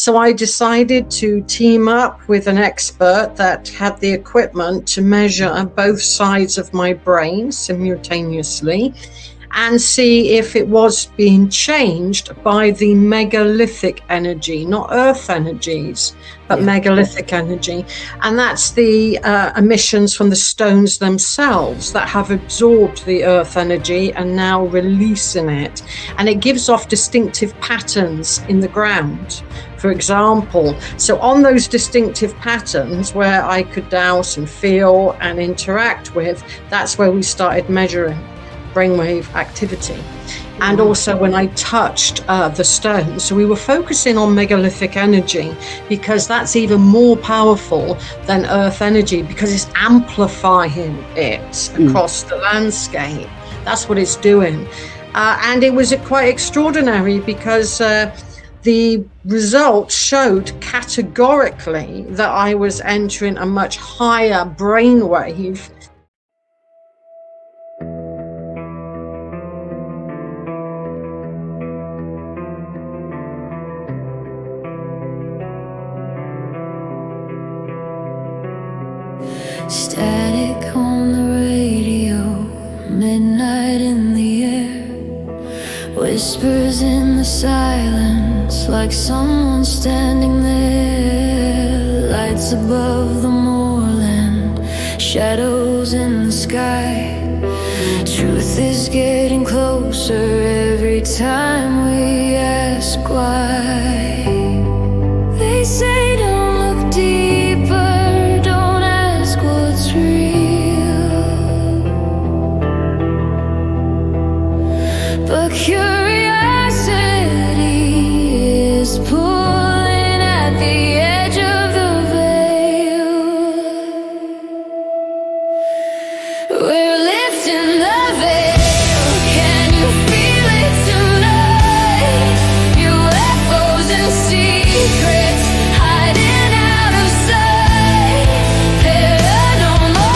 So I decided to team up with an expert that had the equipment to measure both sides of my brain simultaneously and see if it was being changed by the megalithic energy, not earth energies, but megalithic energy. And that's the emissions from the stones themselves that have absorbed the earth energy and now releasing it. And it gives off distinctive patterns in the ground, for example. So on those distinctive patterns where I could douse and feel and interact with, that's where we started measuring brainwave activity. And also when I touched the stones, so we were focusing on megalithic energy because that's even more powerful than earth energy because it's amplifying it across the landscape. That's what it's doing. And it was quite extraordinary because the results showed categorically that I was entering a much higher brainwave. Static on the radio, midnight in the air, whispers in the silence like someone standing there. Lights above the moorland, shadows in the sky. Truth is getting closer every time we ask why. They say don't look deeper, don't ask what's real, but curiosity is pulling at the edge of the veil. We're lifting the veil, can you feel it tonight? UFOs and secrets hiding out of sight. Paranormal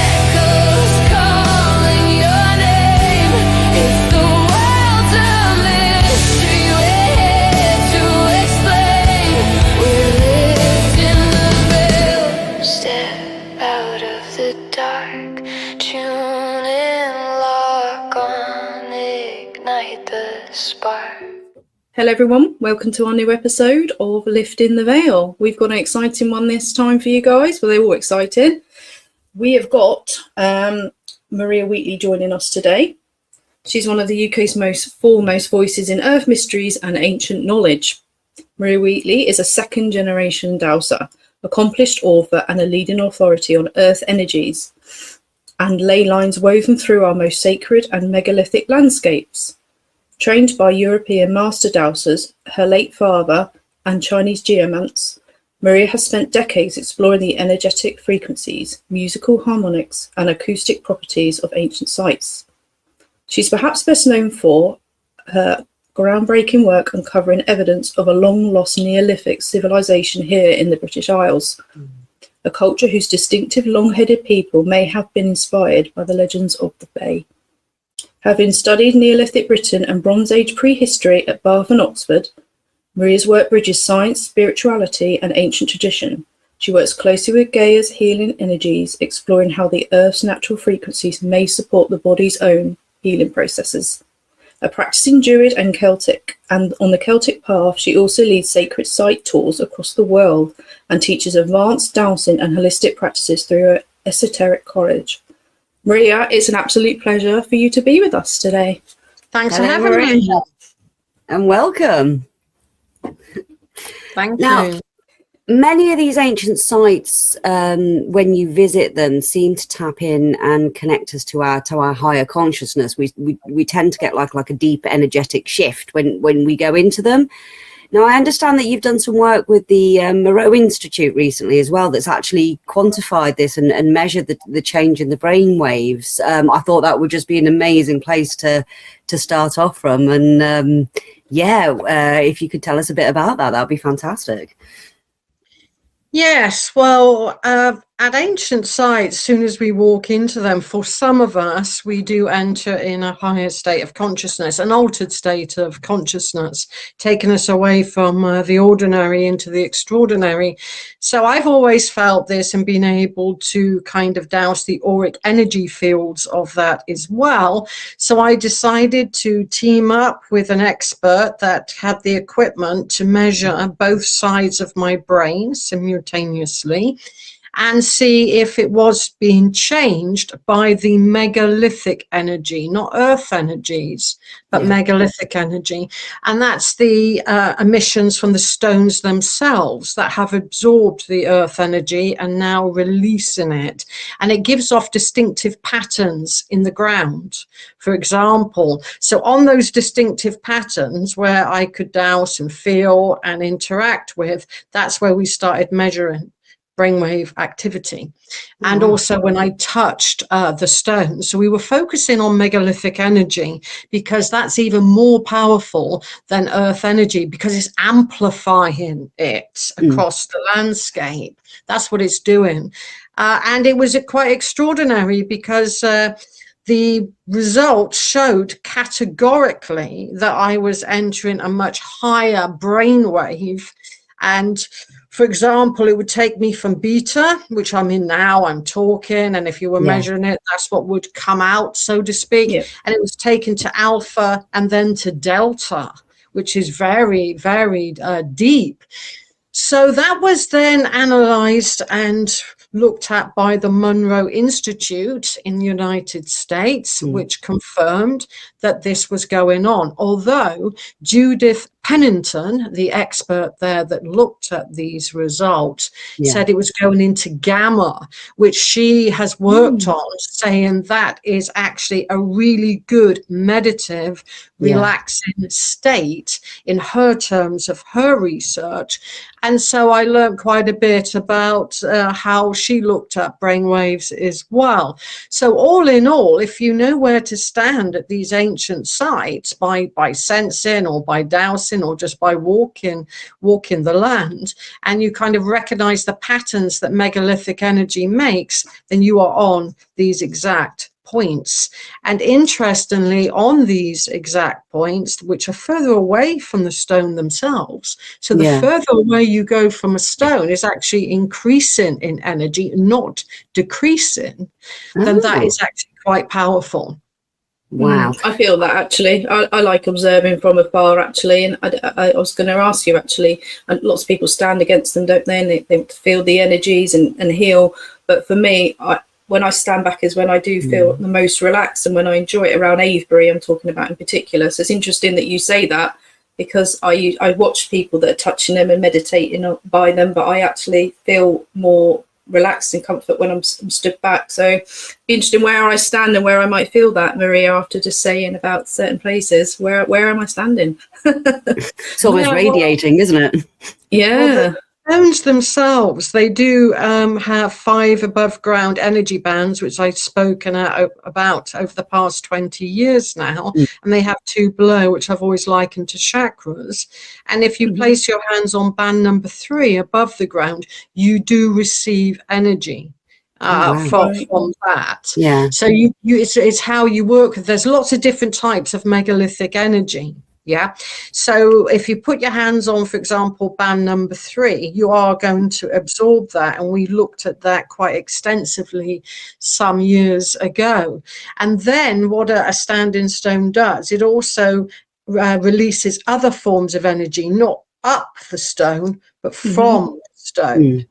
echoes calling your name. If the world's a mystery, we're here to explain. We're lifting the veil. Step out of the dark, tune in, lock on, ignite the spark. Hello everyone, welcome to our new episode of Lifting the Veil. We've got an exciting one this time for you guys. Well, they're all excited. We have got Maria Wheatley joining us today. She's one of the UK's foremost voices in earth mysteries and ancient knowledge. Maria Wheatley is a second generation dowser, accomplished author and a leading authority on earth energies and ley lines woven through our most sacred and megalithic landscapes. Trained by European Master Dowsers, her late father, and Chinese geomants, Maria has spent decades exploring the energetic frequencies, musical harmonics, and acoustic properties of ancient sites. She's perhaps best known for her groundbreaking work uncovering evidence of a long-lost Neolithic civilization here in the British Isles, a culture whose distinctive long-headed people may have been inspired by the legends of the Bay. Having studied Neolithic Britain and Bronze Age prehistory at Bath and Oxford, Maria's work bridges science, spirituality, and ancient tradition. She works closely with Gaia's healing energies, exploring how the Earth's natural frequencies may support the body's own healing processes. A practicing Druid and Celtic, and on the Celtic path, she also leads sacred site tours across the world and teaches advanced dowsing and holistic practices through her esoteric college. Maria, it's an absolute pleasure for you to be with us today. Thanks for having me. And welcome. Thank Now, you. many of these ancient sites, when you visit them, seem to tap in and connect us to our higher consciousness. We tend to get like a deep energetic shift when we go into them. Now, I understand that you've done some work with the Moreau Institute recently as well that's actually quantified this and measured the change in the brain waves. I thought that would just be an amazing place to start off from. And if you could tell us a bit about that, that'd be fantastic. Yes, well, At ancient sites, as soon as we walk into them, for some of us, we do enter in a higher state of consciousness, an altered state of consciousness, taking us away from the ordinary into the extraordinary. So I've always felt this and been able to kind of douse the auric energy fields of that as well. So I decided to team up with an expert that had the equipment to measure both sides of my brain simultaneously, and see if it was being changed by the megalithic energy, not earth energies, but megalithic energy. And that's the emissions from the stones themselves that have absorbed the earth energy and now releasing it. And it gives off distinctive patterns in the ground, for example. So on those distinctive patterns where I could douse and feel and interact with, that's where we started measuring brainwave activity. And also when I touched the stone. So we were focusing on megalithic energy because that's even more powerful than earth energy, because it's amplifying it across the landscape. That's what it's doing. And it was quite extraordinary because the results showed categorically that I was entering a much higher brainwave. And for example, it would take me from beta, which I'm in now, I'm talking, and if you were measuring it, that's what would come out, so to speak. And it was taken to alpha and then to delta, which is very, very deep. So that was then analyzed and looked at by the Monroe Institute in the United States, which confirmed that this was going on. Although Judith Pennington, the expert there that looked at these results, said it was going into gamma, which she has worked on, saying that is actually a really good meditative, relaxing state in her terms of her research. And so I learned quite a bit about how she looked at brainwaves as well. So all in all, if you know where to stand at these ancient sites by sensing or by dowsing or just by walking the land, and you kind of recognize the patterns that megalithic energy makes, then you are on these exact points. And interestingly, on these exact points, which are further away from the stone themselves, so the further away you go from a stone is actually increasing in energy, not decreasing, then that is actually quite powerful. Wow. I feel that actually. I like observing from afar actually, and I was going to ask you actually, and lots of people stand against them, don't they? And they feel the energies and heal. But for me, when I stand back is when I do feel the most relaxed, and when I enjoy it around Avebury, I'm talking about in particular. So it's interesting that you say that, because I watch people that are touching them and meditating by them, but I actually feel more relaxed and comfort when I'm stood back. So it'd be interesting where I stand and where I might feel that, Maria, after just saying about certain places. Where am I standing? It's almost radiating, isn't it? Yeah. Well, stones themselves, they do have 5 above ground energy bands, which I've spoken about over the past 20 years now, and they have 2 below, which I've always likened to chakras. And if you place your hands on band number 3 above the ground, you do receive energy from that. So it's how you work. There's lots of different types of megalithic energy. So if you put your hands on, for example, band number 3, you are going to absorb that. And we looked at that quite extensively some years ago. And then what a standing stone does, it also releases other forms of energy, not up the stone, but from the stone.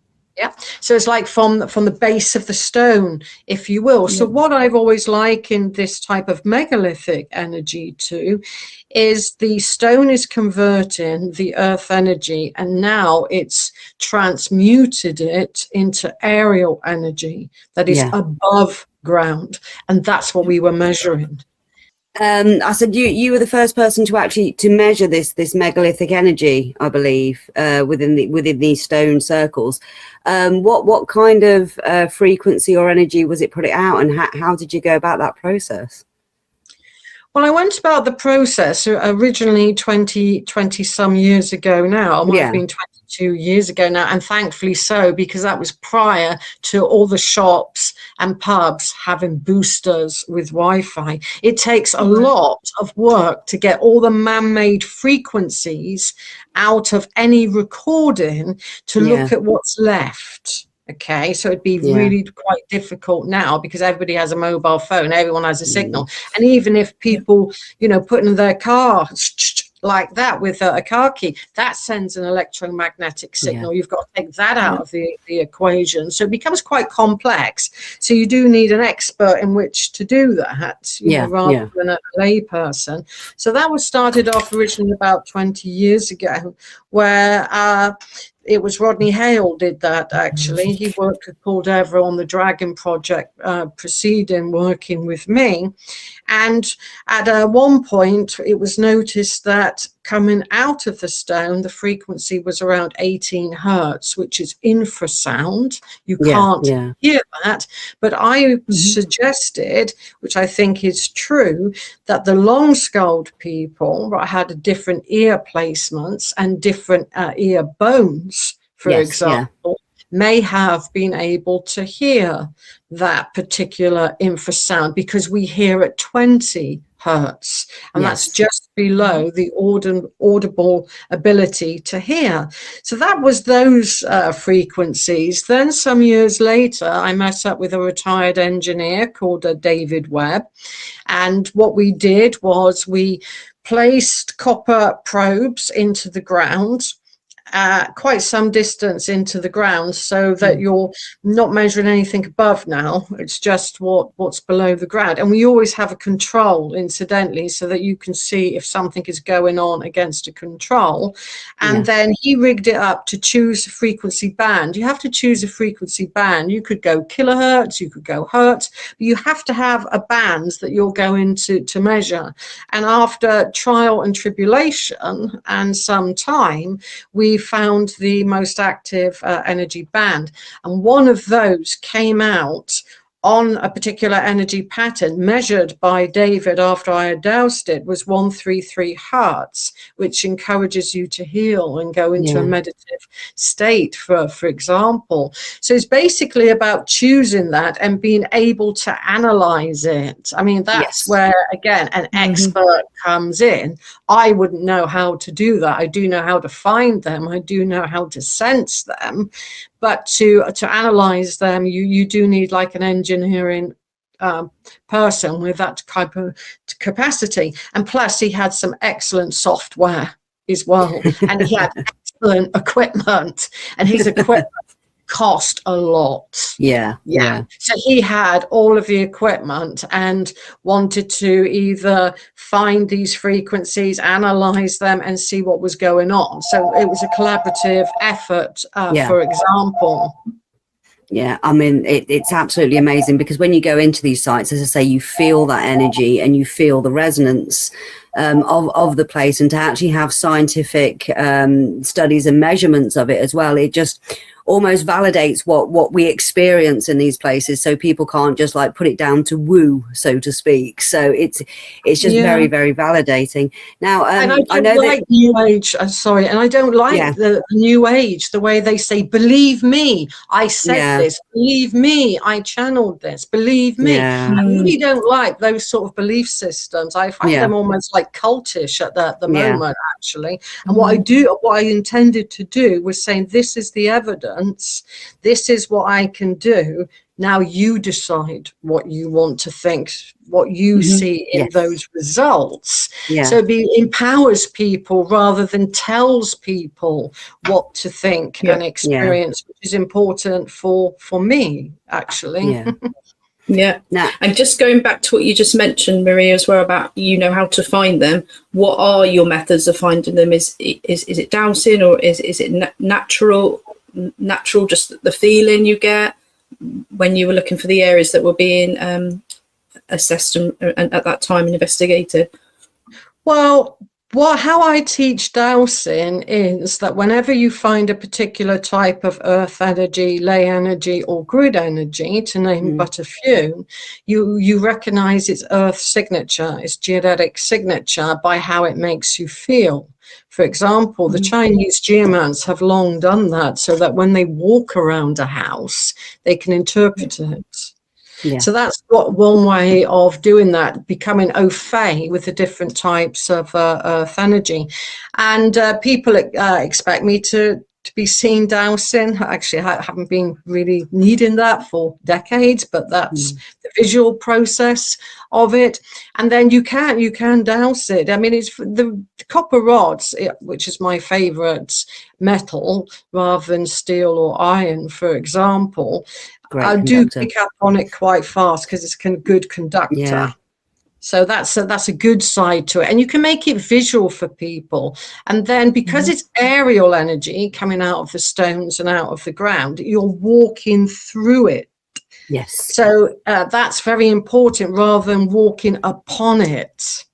So it's like from the base of the stone, if you will. So what I've always likened this type of megalithic energy to is the stone is converting the earth energy, and now it's transmuted it into aerial energy that is above ground, and that's what we were measuring. I said you were the first person to actually measure this megalithic energy, I believe, within these stone circles. What kind of frequency or energy was it putting out, and how did you go about that process? Well, I went about the process originally 20 some years ago now. It might have been 22 years ago now, and thankfully so, because that was prior to all the shops and pubs having boosters with Wi-Fi. It takes a lot of work to get all the man-made frequencies out of any recording to look at what's left. Okay, so it'd be really quite difficult now because everybody has a mobile phone, everyone has a signal. And even if people, you know, put in their car like that with a car key, that sends an electromagnetic signal. You've got to take that out of the equation. So it becomes quite complex. So you do need an expert in which to do that, you know, rather than a lay person. So that was started off originally about 20 years ago, where it was Rodney Hale did that, actually. He worked with Paul Devereux on the Dragon Project, preceding working with me. And at one point, it was noticed that coming out of the stone, the frequency was around 18 hertz, which is infrasound. You can't hear that. But I suggested, which I think is true, that the long-skulled people had different ear placements and different ear bones, for example, may have been able to hear that particular infrasound, because we hear at 20 hertz, and that's just below the audible ability to hear. So that was those frequencies. Then some years later, I met up with a retired engineer called David Webb, and what we did was we placed copper probes into the ground, quite some distance into the ground, so that you're not measuring anything above now. It's just what's below the ground. And we always have a control, incidentally, so that you can see if something is going on against a control. And then he rigged it up to choose a frequency band. You have to choose a frequency band. You could go kilohertz, you could go hertz, but you have to have a band that you're going to measure. And after trial and tribulation and some time, we found the most active energy band, and one of those came out on a particular energy pattern measured by David after I had dowsed it, was 133 hertz, which encourages you to heal and go into a meditative state, for example. So it's basically about choosing that and being able to analyze it. I mean, that's where, again, an expert comes in. I wouldn't know how to do that. I do know how to find them. I do know how to sense them. But to analyze them, you do need like an engineering person with that type of capacity. And plus, he had some excellent software as well. And he had excellent equipment. And his equipment cost a lot. So he had all of the equipment and wanted to either find these frequencies, analyze them, and see what was going on. So it was a collaborative effort, for example. I mean, it's absolutely amazing, because when you go into these sites, as I say, you feel that energy and you feel the resonance of the place, and to actually have scientific studies and measurements of it as well, it just almost validates what we experience in these places, so people can't just like put it down to woo, so to speak. So it's just very, very validating. Now, and I know like that New Age. Sorry, and I don't like the New Age, the way they say, "Believe me, I said this. Believe me, I channeled this. Believe me." I really don't like those sort of belief systems. I find them almost like cultish at the moment, actually. And what I intended to do was saying, this is the evidence. This is what I can do. Now you decide what you want to think, what you see in those results. So it empowers people rather than tells people what to think and experience, which is important for me, actually. And just going back to what you just mentioned, Maria, as well, about how to find them. What are your methods of finding them? Is it dowsing, or is it natural, just the feeling you get when you were looking for the areas that were being assessed and at that time investigated? Well, How I teach dowsing is that whenever you find a particular type of earth energy, ley energy, or grid energy, to name but a few, you recognize its earth signature, its geodetic signature, by how it makes you feel. For example, the Chinese geomants have long done that, so that when they walk around a house, they can interpret it. Yeah. So that's one way of doing that, becoming au fait with the different types of earth energy. And people expect me to be seen dowsing. Actually, I haven't been really needing that for decades, but that's the visual process of it. And then you can douse it. I mean, it's the copper rods, which is my favorite metal rather than steel or iron, for example. I do pick up on it quite fast because it's a good conductor. Yeah. So that's a good side to it. And you can make it visual for people. And then because it's aerial energy coming out of the stones and out of the ground, you're walking through it. Yes. So that's very important rather than walking upon it.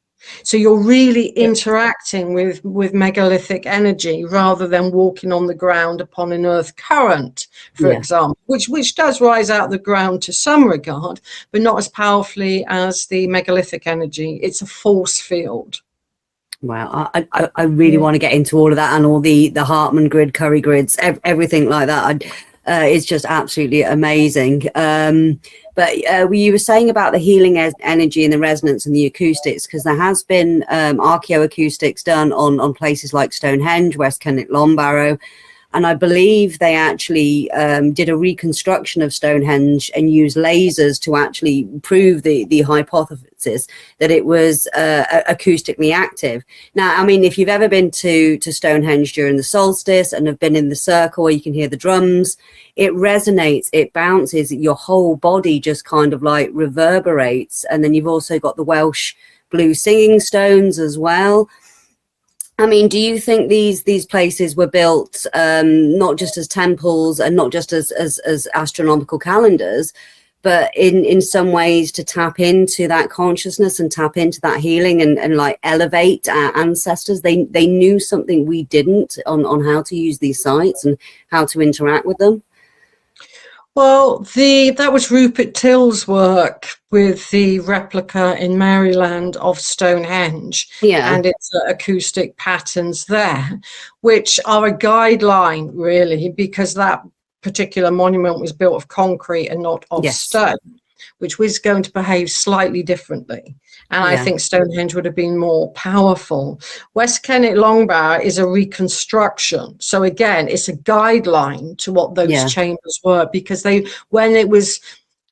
So you're really interacting with megalithic energy rather than walking on the ground upon an earth current, for example, which does rise out of the ground to some regard, but not as powerfully as the megalithic energy. It's a force field. Wow, I really want to get into all of that and all the Hartmann grid, Curry grids, everything like that. It's just absolutely amazing. But you were saying about the healing energy and the resonance and the acoustics, because there has been archaeoacoustics done on places like Stonehenge, West Kennet Long Barrow. And I believe they actually did a reconstruction of Stonehenge and used lasers to actually prove the hypothesis that it was acoustically active. Now, I mean, if you've ever been to Stonehenge during the solstice and have been in the circle where you can hear the drums, it resonates, it bounces, your whole body just kind of like reverberates. And then you've also got the Welsh blue singing stones as well. I mean, do you think these places were built not just as temples and not just as astronomical calendars, but in some ways to tap into that consciousness and tap into that healing and like elevate our ancestors? They knew something we didn't on how to use these sites and how to interact with them. Well, that was Rupert Till's work with the replica in Maryland of Stonehenge, and its acoustic patterns there, which are a guideline really, because that particular monument was built of concrete and not of stone, which was going to behave slightly differently. And I think Stonehenge would have been more powerful. West Kennet Long Barrow is a reconstruction. So again, it's a guideline to what those chambers were, because when it was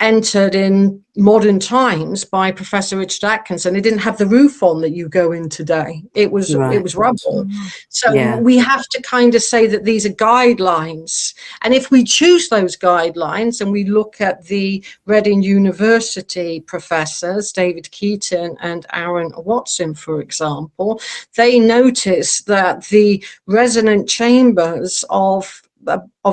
entered in modern times by Professor Richard Atkinson, it didn't have the roof on that you go in today. It was rubble. So we have to kind of say that these are guidelines. And if we choose those guidelines and we look at the Reading University professors, David Keaton and Aaron Watson, for example, they notice that the resonant chambers of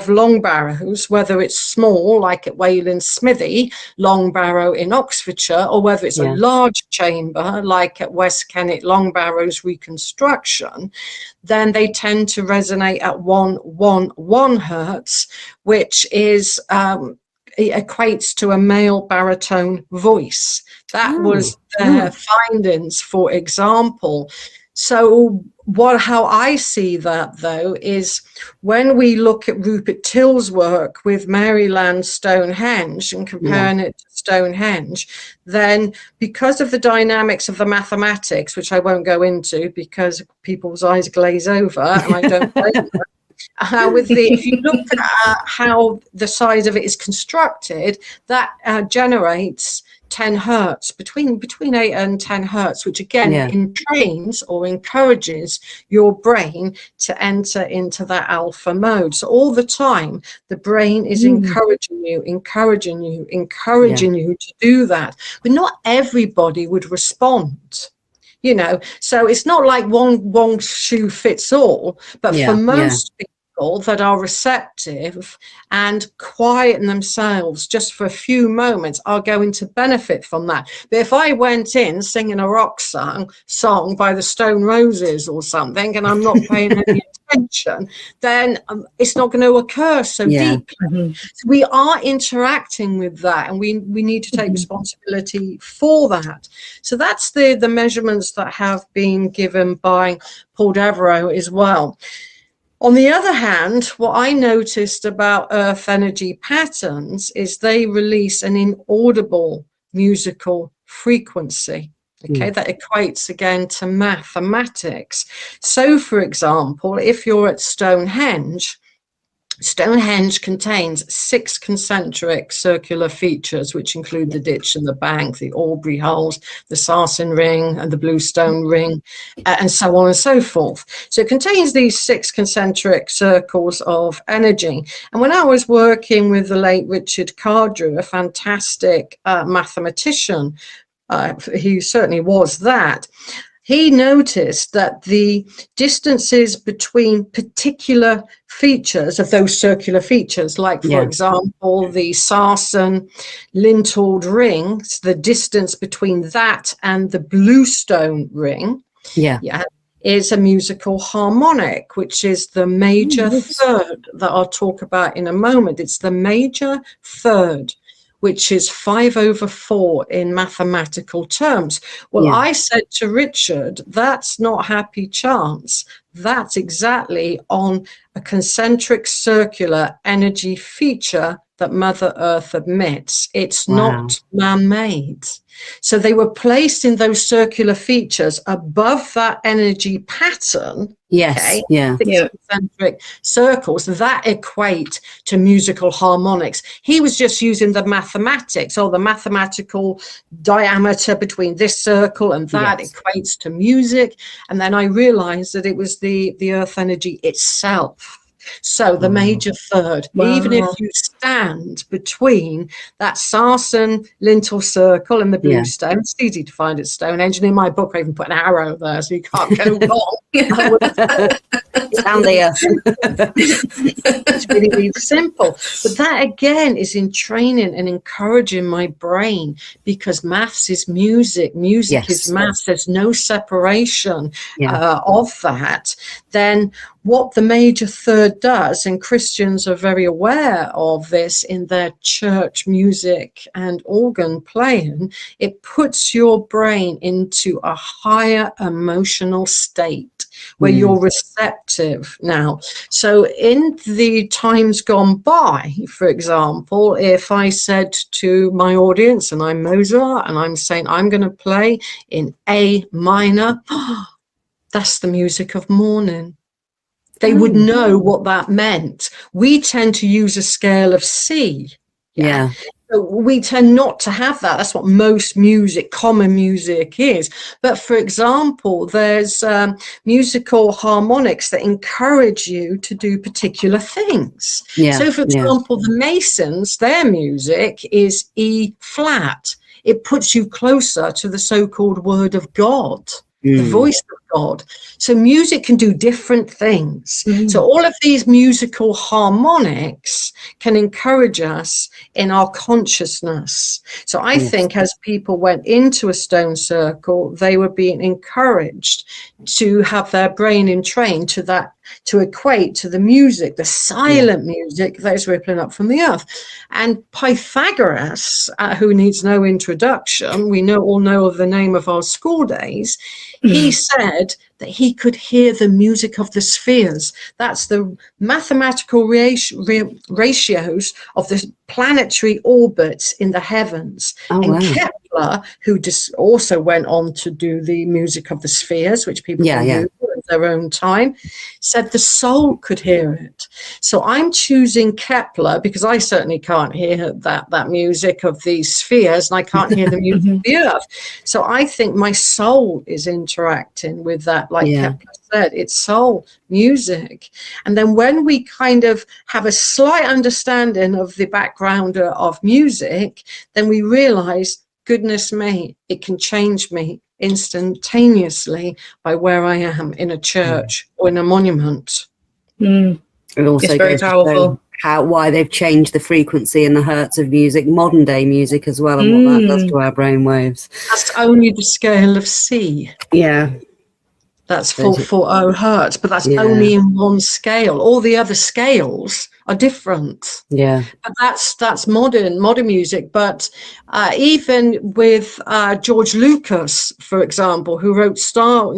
long barrows, whether it's small like at Wayland Smithy Long Barrow in Oxfordshire, or whether it's a large chamber like at West Kennet Long Barrow's reconstruction, then they tend to resonate at 111 hertz, which is it equates to a male baritone voice. That was their findings, for example. So how I see that, though, is when we look at Rupert Till's work with Maryland Stonehenge and comparing it to Stonehenge, then because of the dynamics of the mathematics, which I won't go into because people's eyes glaze over, and I don't blame them, if you look at how the size of it is constructed, that generates 10 hertz, between 8 and 10 hertz, which again entrains or encourages your brain to enter into that alpha mode. So all the time, the brain is encouraging you to do that. But not everybody would respond. So it's not like one shoe fits all, but for most people, people that are receptive and quieten themselves just for a few moments are going to benefit from that. But if I went in singing a rock song by the Stone Roses or something, and I'm not paying any attention, then it's not going to occur so deeply. So we are interacting with that, and we need to take responsibility for that. So that's the measurements that have been given by Paul Devereux as well. On the other hand, what I noticed about earth energy patterns is they release an inaudible musical frequency. Okay, that equates again to mathematics. So, for example, if you're at Stonehenge contains 6 concentric circular features, which include the ditch and the bank, the Aubrey holes, the Sarsen ring and the Bluestone ring, and so on and so forth. So it contains these 6 concentric circles of energy. And when I was working with the late Richard Cardrew, a fantastic mathematician, he certainly was that, he noticed that the distances between particular features of those circular features, like, for example, the Sarsen lintelled rings, the distance between that and the Bluestone ring is a musical harmonic, which is the major third that I'll talk about in a moment. It's the major third, which is 5/4 in mathematical terms. Well, I said to Richard, that's not happy chance. That's exactly on a concentric circular energy feature that Mother Earth emits. It's not man-made. So they were placed in those circular features above that energy pattern. Concentric circles that equate to musical harmonics. He was just using the mathematics, or the mathematical diameter between this circle and that equates to music. And then I realized that it was the earth energy itself. So the major third, even if you stand between that Sarsen lintel circle and the Bluestone, it's easy to find at Stonehenge. And in my book, I even put an arrow there, so you can't go wrong. Down there. It's really, really simple. But that, again, is in training and encouraging my brain, because maths is music. Music is maths. There's no separation of that. Then what the major third does, and Christians are very aware of this in their church music and organ playing, it puts your brain into a higher emotional state where you're receptive now. So in the times gone by, for example, if I said to my audience, and I'm Mozart, and I'm saying I'm going to play in A minor, that's the music of morning. They would know what that meant. We tend to use a scale of C. So we tend not to have that. That's what most music, common music is. But for example, there's musical harmonics that encourage you to do particular things. So for example, the Masons, their music is E flat. It puts you closer to the so-called word of God. The voice of God. So music can do different things. So all of these musical harmonics can encourage us in our consciousness. So I think as people went into a stone circle, they were being encouraged to have their brain entrained to that, to equate to the music, the silent music that is rippling up from the earth. And Pythagoras, who needs no introduction, we all know of the name of our school days, he said that he could hear the music of the spheres. That's the mathematical ratios of the planetary orbits in the heavens. Kepler, who also went on to do the music of the spheres, which people knew at their own time, said the soul could hear it. So I'm choosing Kepler because I certainly can't hear that music of these spheres, and I can't hear the music of the earth. So I think my soul is interacting with that, like Kepler said, it's soul music. And then when we kind of have a slight understanding of the background of music, then we realize, goodness me, it can change me instantaneously by where I am in a church or in a monument. It also It's very goes to powerful. show why they've changed the frequency and the hertz of music, modern day music as well, and what that does to our brain waves. That's only the scale of C. Yeah. That's 440 hertz, but that's Yeah. only in one scale. All the other scales are different. Yeah. But that's modern music. But even with George Lucas, for example, who wrote Star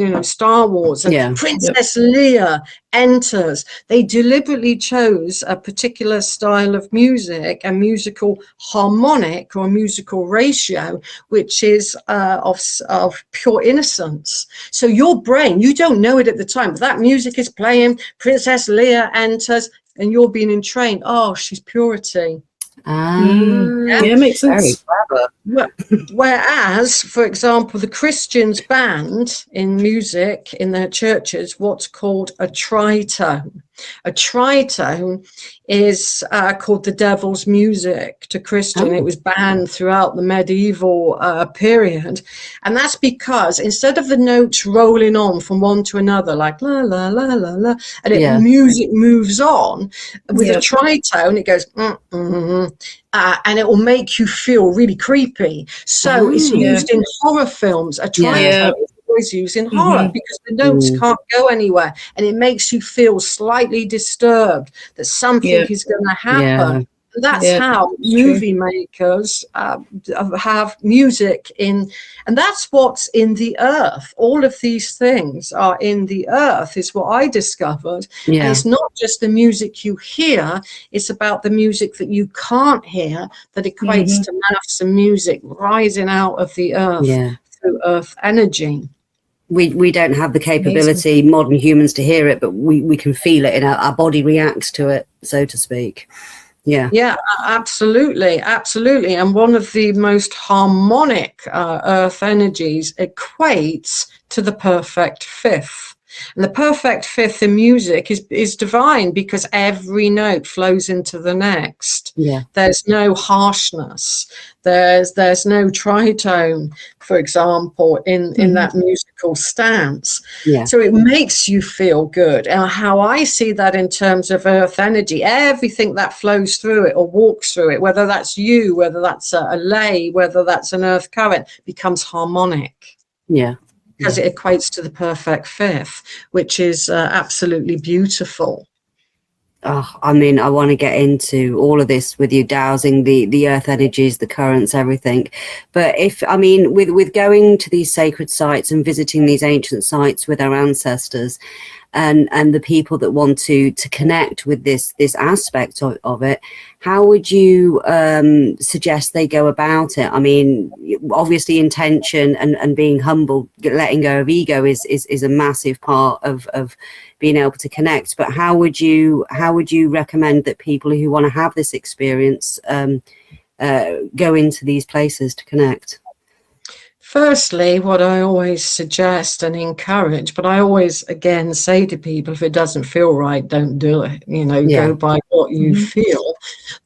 Wars, and Princess Leia enters, they deliberately chose a particular style of music, a musical harmonic or musical ratio, which is of pure innocence. So your brain, you don't know it at the time, but that music is playing, Princess Leia enters, and you're being entrained. Oh, she's purity. Yeah, makes sense. Whereas, for example, the Christians banned in music in their churches what's called a tritone. A tritone is called the devil's music to Christian. It was banned throughout the medieval period. And that's because instead of the notes rolling on from one to another, like la, la, la, la, la, and music moves on, with a tritone, it goes, and it will make you feel really creepy. So it's used in horror films. A tritone is always used in horror because the notes can't go anywhere, and it makes you feel slightly disturbed that something is going to happen. And that's how movie makers have music in, and that's what's in the earth. All of these things are in the earth, is what I discovered. And it's not just the music you hear, it's about the music that you can't hear that equates to maths and music rising out of the earth through earth energy. We don't have the capability, modern humans, to hear it, but we can feel it, and our body reacts to it, so to speak. Yeah, absolutely. And one of the most harmonic earth energies equates to the perfect fifth. And the perfect fifth in music is divine because every note flows into the next. There's no harshness. There's no tritone, for example, in that musical stance. So it makes you feel good. And how I see that in terms of earth energy, everything that flows through it or walks through it, whether that's you, whether that's a lay, whether that's an earth current, becomes harmonic. Because it equates to the perfect fifth, which is absolutely beautiful. Oh, I mean, I want to get into all of this with you, dowsing the earth energies, the currents, everything. But with going to these sacred sites and visiting these ancient sites with our ancestors, and the people that want to connect with this aspect of it, how would you suggest they go about it? I mean, obviously intention and being humble, letting go of ego is a massive part of being able to connect. But how would you recommend that people who want to have this experience go into these places to connect? Firstly, what I always suggest and encourage, but I always, again, say to people, if it doesn't feel right, don't do it. Go by what you feel.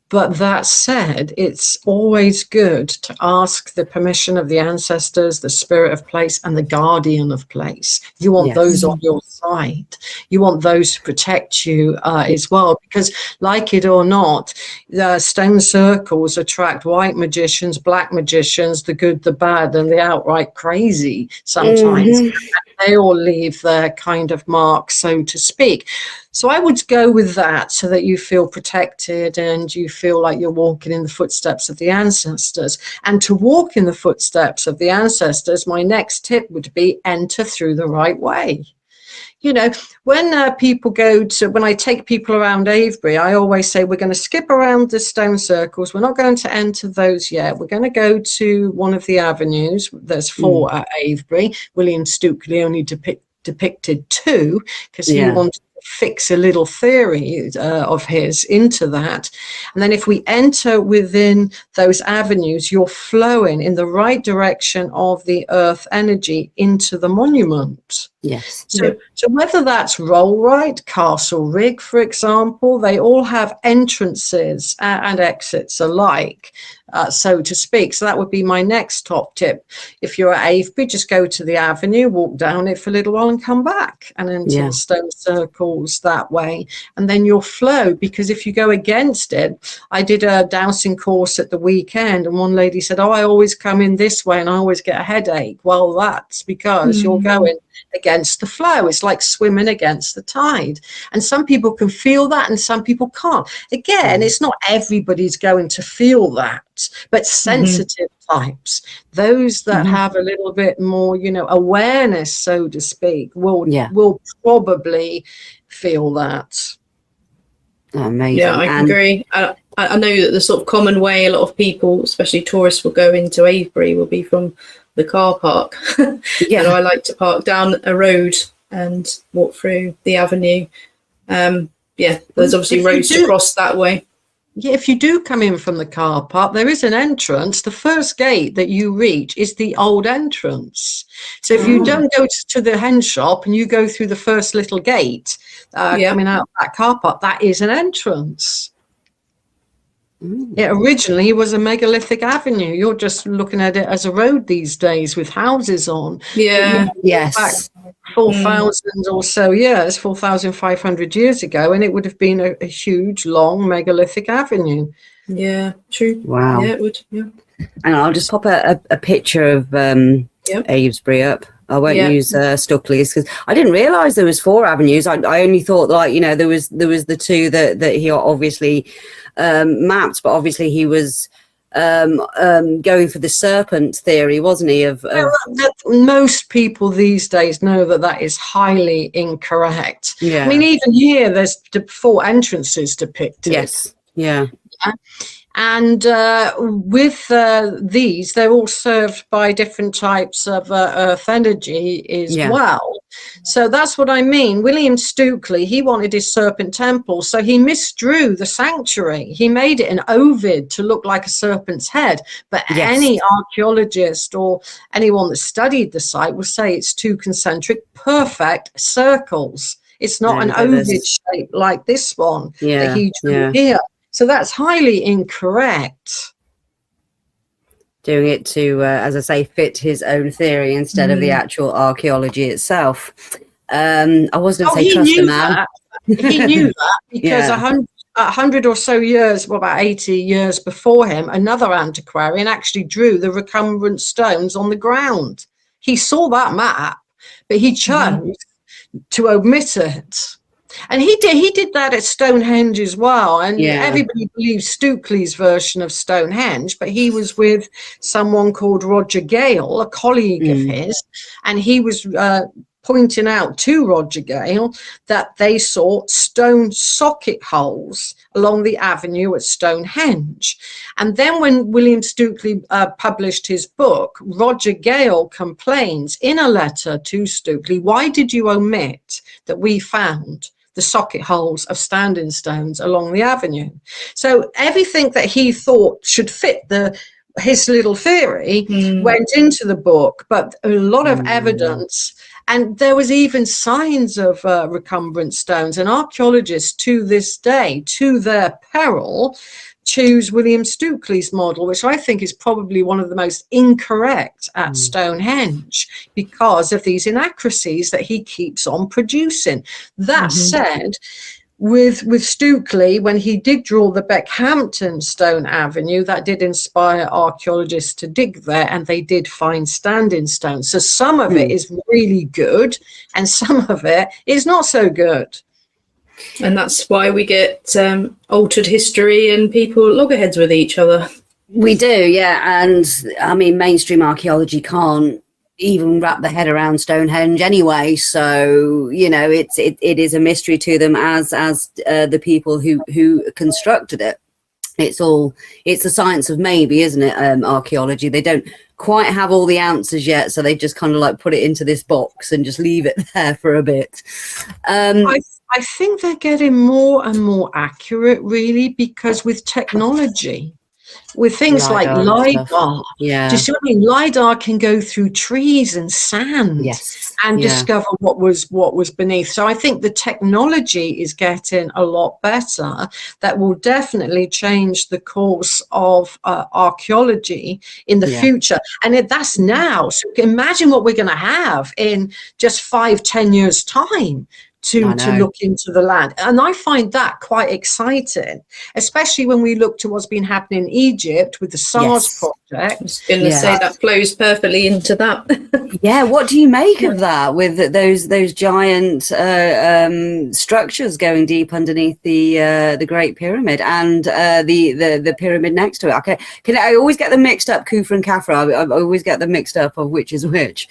But that said, it's always good to ask the permission of the ancestors, the spirit of place, and the guardian of place. You want those on your side. You want those to protect you as well, because like it or not, the stone circles attract white magicians, black magicians, the good, the bad, and the outright crazy sometimes. They all leave their kind of mark, so to speak. So I would go with that so that you feel protected and you feel like you're walking in the footsteps of the ancestors. And to walk in the footsteps of the ancestors, my next tip would be enter through the right way. When people when I take people around Avebury, I always say we're going to skip around the stone circles. We're not going to enter those yet. We're going to go to one of the avenues. There's 4 at Avebury. William Stukeley only depicted 2 because he wanted to fix a little theory of his into that. And then if we enter within those avenues, you're flowing in the right direction of the earth energy into the monument. Yes. So whether that's Rollright, Castle Rig, for example, they all have entrances and exits alike, so to speak. So that would be my next top tip. If you're at Avebury, just go to the avenue, walk down it for a little while and come back and into the stone circles that way. And then you'll flow, because if you go against it, I did a dowsing course at the weekend and one lady said, oh, I always come in this way and I always get a headache. Well, that's because you're going against the flow. It's like swimming against the tide. And some people can feel that and some people can't. Again, it's not everybody's going to feel that, but sensitive types, those that have a little bit more, you know, awareness, so to speak, will probably feel that. Amazing. Yeah, I agree. I know that the sort of common way a lot of people, especially tourists, will go into Avebury will be from the car park. And I like to park down a road and walk through the avenue. There's obviously roads to cross that way. Yeah, if you do come in from the car park, there is an entrance. The first gate that you reach is the old entrance. So if you don't go to the hen shop and you go through the first little gate coming out of that car park, that is an entrance. It originally was a megalithic avenue. You're just looking at it as a road these days with houses on. Yes. 4,000 or so years, 4,500 years ago, and it would have been a huge, long megalithic avenue. Yeah, true. Wow. Yeah, it would. Yeah. And I'll just pop a picture of Avebury up. I won't use Stuckley's because I didn't realise there was 4 avenues. I only thought, like, you know, there was the 2 that he obviously mapped, but obviously he was going for the serpent theory, wasn't he? Most people these days know that is highly incorrect. Yeah. I mean, even here, there's 4 entrances depicted. Yes. Yeah. And with these, they're all served by different types of earth energy as well. So that's what I mean. William Stukeley, he wanted his serpent temple, so he misdrew the sanctuary. He made it an ovid to look like a serpent's head. But any archaeologist or anyone that studied the site will say it's 2 concentric, perfect circles. It's not an ovid shape like this one that he drew here. So that's highly incorrect. Doing it to, as I say, fit his own theory instead of the actual archaeology itself. I wasn't going to say trust the man. He knew that because 100 or so years, well, about 80 years before him, another antiquarian actually drew the recumbent stones on the ground. He saw that map, but he chose to omit it. And he did that at Stonehenge as well. And everybody believes Stukeley's version of Stonehenge, but he was with someone called Roger Gale, a colleague of his, and he was pointing out to Roger Gale that they saw stone socket holes along the avenue at Stonehenge. And then when William Stukeley published his book, Roger Gale complains in a letter to Stukeley, why did you omit that we found the socket holes of standing stones along the avenue? So everything that he thought should fit his little theory went into the book, but a lot of evidence, and there was even signs of recumbent stones, and archaeologists to this day, to their peril, choose William Stukeley's model, which I think is probably one of the most incorrect at Stonehenge because of these inaccuracies that he keeps on producing. That said, with Stukeley, when he did draw the Beckhampton Stone Avenue, that did inspire archaeologists to dig there, and they did find standing stones. So some of it is really good and some of it is not so good. And that's why we get altered history and people loggerheads with each other. We do, yeah. And I mean, mainstream archaeology can't even wrap their head around Stonehenge anyway. So, you know, it is a mystery to them as the people who constructed it. It's a science of maybe, isn't it? Archaeology. They don't quite have all the answers yet, so they just kind of like put it into this box and just leave it there for a bit. I think they're getting more and more accurate, really, because with technology, with things like LiDAR and stuff. LiDAR. Yeah. Do you see what I mean? LiDAR can go through trees and sand and discover what was beneath. So I think the technology is getting a lot better. That will definitely change the course of archaeology in the future. And that's now. So imagine what we're going to have in just 5-10 years time to look into the land. And I find that quite exciting, especially when we look to what's been happening in Egypt with the SARS project. I was going to say that flows perfectly into that. Yeah, what do you make of that, with those giant structures going deep underneath the Great Pyramid and the pyramid next to it? Okay, I always get them mixed up, Khufu and Khafra. I always get them mixed up of which is which.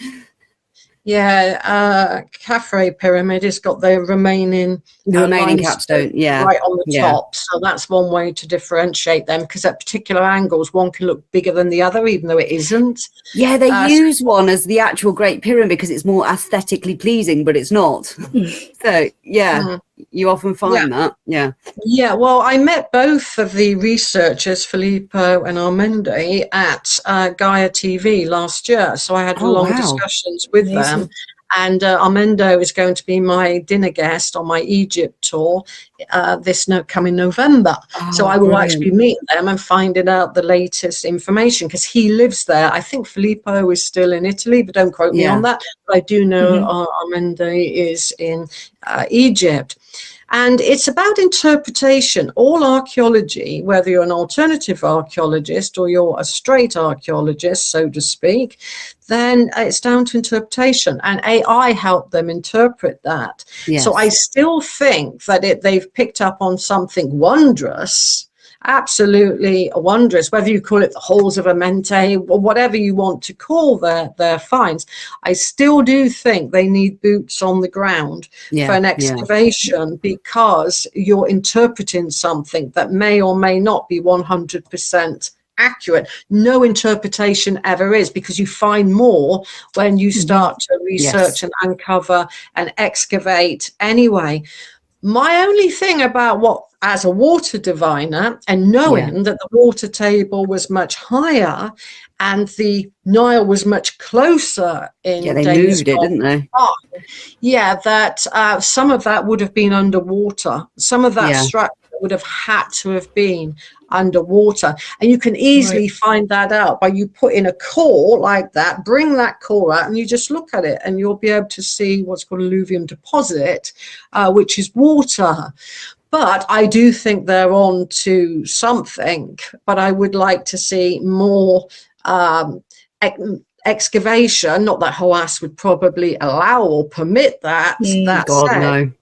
Yeah, Khafre pyramid has got the remaining capstone, right on the top. So that's one way to differentiate them, because at particular angles, one can look bigger than the other, even though it isn't. Yeah, they use one as the actual Great Pyramid because it's more aesthetically pleasing, but it's not. So, you often find that. Yeah, well, I met both of the researchers, Filippo and Armende, at Gaia TV last year. So I had long discussions with them. And Armendo is going to be my dinner guest on my Egypt tour this coming November. So I will actually meet them and finding out the latest information, because he lives there. I think Filippo is still in Italy, but don't quote me on that. But I do know Armendo is in Egypt. And it's about interpretation. All archaeology, whether you're an alternative archaeologist or you're a straight archaeologist, so to speak, then it's down to interpretation. And AI helped them interpret that. Yes. So I still think that they've picked up on something wondrous, absolutely wondrous, whether you call it the halls of Amenti or whatever you want to call their finds. I still do think they need boots on the ground for an excavation, because you're interpreting something that may or may not be 100% accurate. No interpretation ever is, because you find more when you start to research and uncover and excavate anyway. My only thing about as a water diviner, and knowing that the water table was much higher and the Nile was much closer in they moved it, didn't they? That some of that would have been underwater. Some of that structure would have had to have been underwater, and you can easily find that out by you put in a core like that, bring that core out, and you just look at it, and you'll be able to see what's called alluvium deposit, which is water. But I do think they're on to something, but I would like to see more excavation. Not that Hawass would probably allow or permit that. God, no.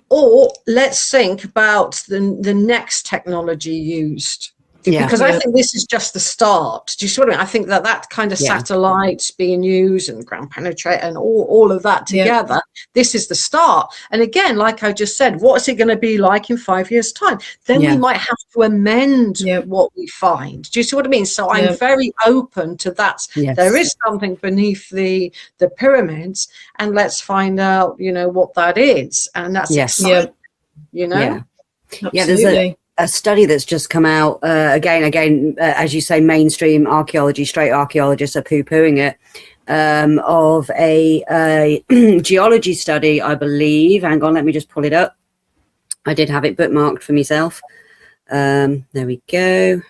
Or let's think about the next technology used. Because I think this is just the start. Do you see what I mean? I think that kind of satellites being used and ground penetrate and all of that together, this is the start. And again, like I just said, what's it going to be like in 5 years' time? Then we might have to amend what we find. Do you see what I mean? So I'm very open to that. There is something beneath the pyramids, and let's find out, what that is. And that's exciting, Absolutely. There's a study that's just come out again, as you say, mainstream archaeology, straight archaeologists are poo-pooing it, of a geology study, I believe. Hang on, let me just pull it up. I did have it bookmarked for myself. There we go.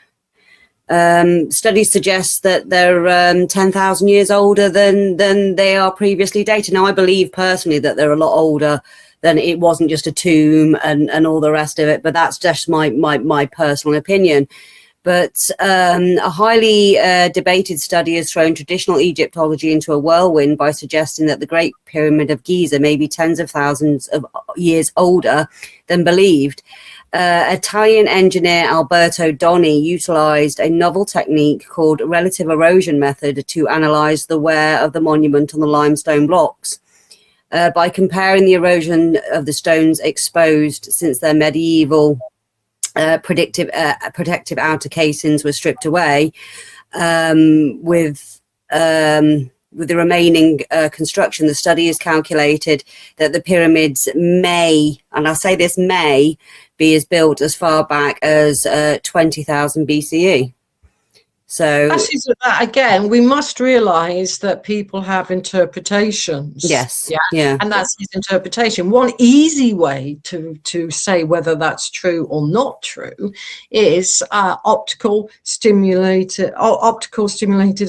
Studies suggest that they're 10,000 years older than they are previously dated. Now, I believe personally that they're a lot older, then it wasn't just a tomb and all the rest of it, but that's just my personal opinion. But a highly debated study has thrown traditional Egyptology into a whirlwind by suggesting that the Great Pyramid of Giza may be tens of thousands of years older than believed. Italian engineer Alberto Doni utilized a novel technique called relative erosion method to analyze the wear of the monument on the limestone blocks. By comparing the erosion of the stones exposed since their medieval protective outer casings were stripped away, with the remaining construction, the study has calculated that the pyramids may, and I'll say this may, be built as far back as 20,000 BCE. So again, we must realize that people have interpretations. yes, Yeah. yeah, And that's his interpretation. One easy way to say whether that's true or not true is optical stimulated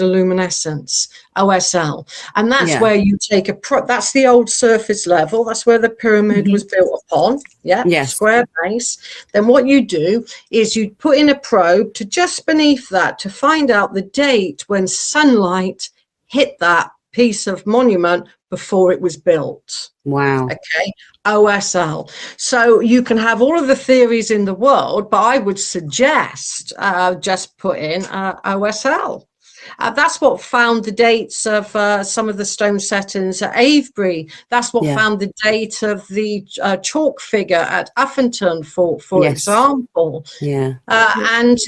luminescence, OSL. And that's where you take that's the old surface level. That's where the pyramid was built upon. Yeah. yes, Square base. Then what you do is you put in a probe to just beneath that to find out the date when sunlight hit that piece of monument before it was built. wow. Okay, OSL. So you can have all of the theories in the world, but I would suggest just put in OSL. That's what found the dates of some of the stone settings at Avebury. That's what found the date of the chalk figure at Uffington, for example. Yeah. And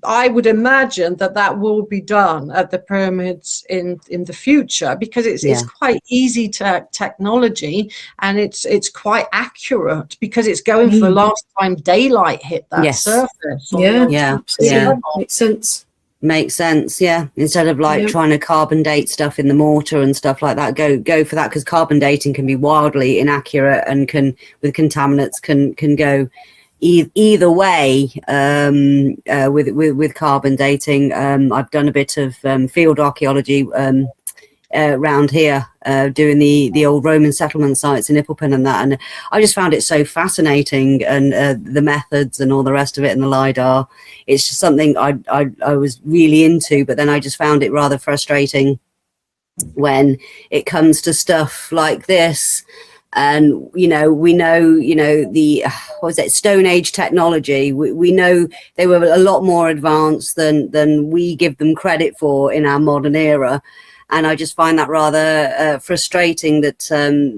I would imagine that will be done at the pyramids in the future, because it's quite easy technology, and it's quite accurate, because it's going for the last time daylight hit that surface. Makes sense. Makes sense, yeah. Instead of trying to carbon date stuff in the mortar and stuff like that, go for that, because carbon dating can be wildly inaccurate and with contaminants can go either way with carbon dating. I've done a bit of field archaeology around here, doing the old Roman settlement sites in Ippelpen and that, and I just found it so fascinating, and the methods and all the rest of it, and the LiDAR. It's just something I was really into, but then I just found it rather frustrating when it comes to stuff like this. And we know the Stone Age technology. We know they were a lot more advanced than we give them credit for in our modern era. And I just find that rather frustrating that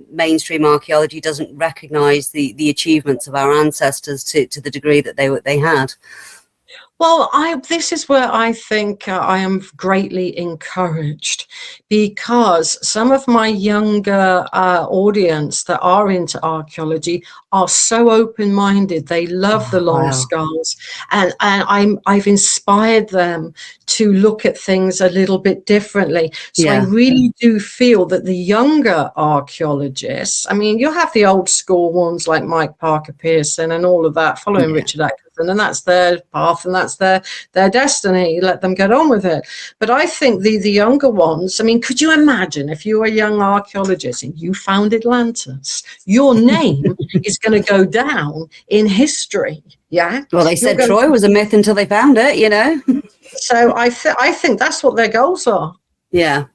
mainstream archaeology doesn't recognise the achievements of our ancestors to the degree that they had. Well, this is where I think I am greatly encouraged, because some of my younger audience that are into archaeology are so open-minded. They love the long skulls, and I've inspired them to look at things a little bit differently. So I really do feel that the younger archaeologists, I mean, you have the old school ones like Mike Parker Pearson and all of that, following Richard Atkinson, and that's their path and that's their destiny. Let them get on with it. But I think the younger ones, I mean, could you imagine if you were a young archaeologist and you found Atlantis? Your name is going to go down in history. Yeah. Well, they said Troy was a myth until they found it, So I think that's what their goals are. Yeah.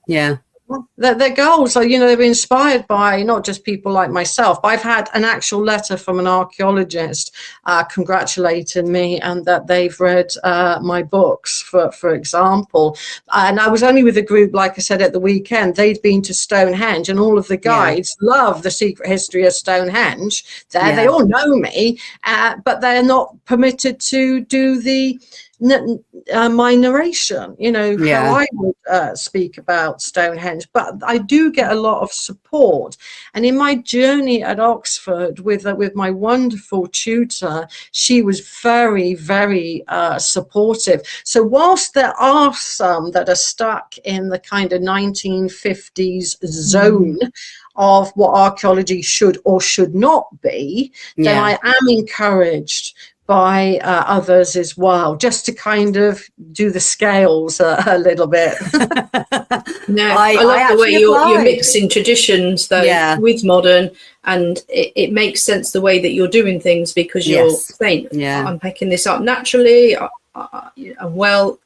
Their goals are, they've been inspired by not just people like myself, but I've had an actual letter from an archaeologist congratulating me, and that they've read my books, for example. And I was only with a group, like I said, at the weekend. They'd been to Stonehenge, and all of the guides love the secret history of Stonehenge. They all know me, but they're not permitted to do my narration, how I would speak about Stonehenge. But I do get a lot of support. And in my journey at Oxford with my wonderful tutor, she was very, very supportive. So whilst there are some that are stuck in the kind of 1950s zone of what archaeology should or should not be, then I am encouraged by others as well, just to kind of do the scales a little bit. I love the way you're mixing traditions though with modern, and it makes sense the way that you're doing things, because you're saying, I'm picking this up naturally, I'm well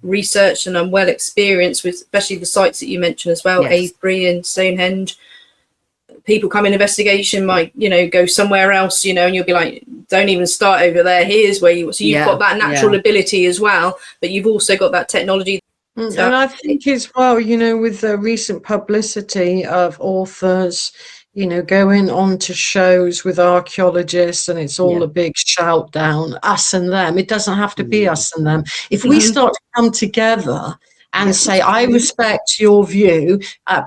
researched, and I'm well experienced with especially the sites that you mentioned as well, Avebury and Stonehenge. People come in investigation might, go somewhere else, and you'll be like, don't even start over there. Here's where you've got that natural ability as well, but you've also got that technology. And I think as well, with the recent publicity of authors, going on to shows with archaeologists, and it's all a big shout down, us and them. It doesn't have to be us and them. If we start to come together and say, I respect your view,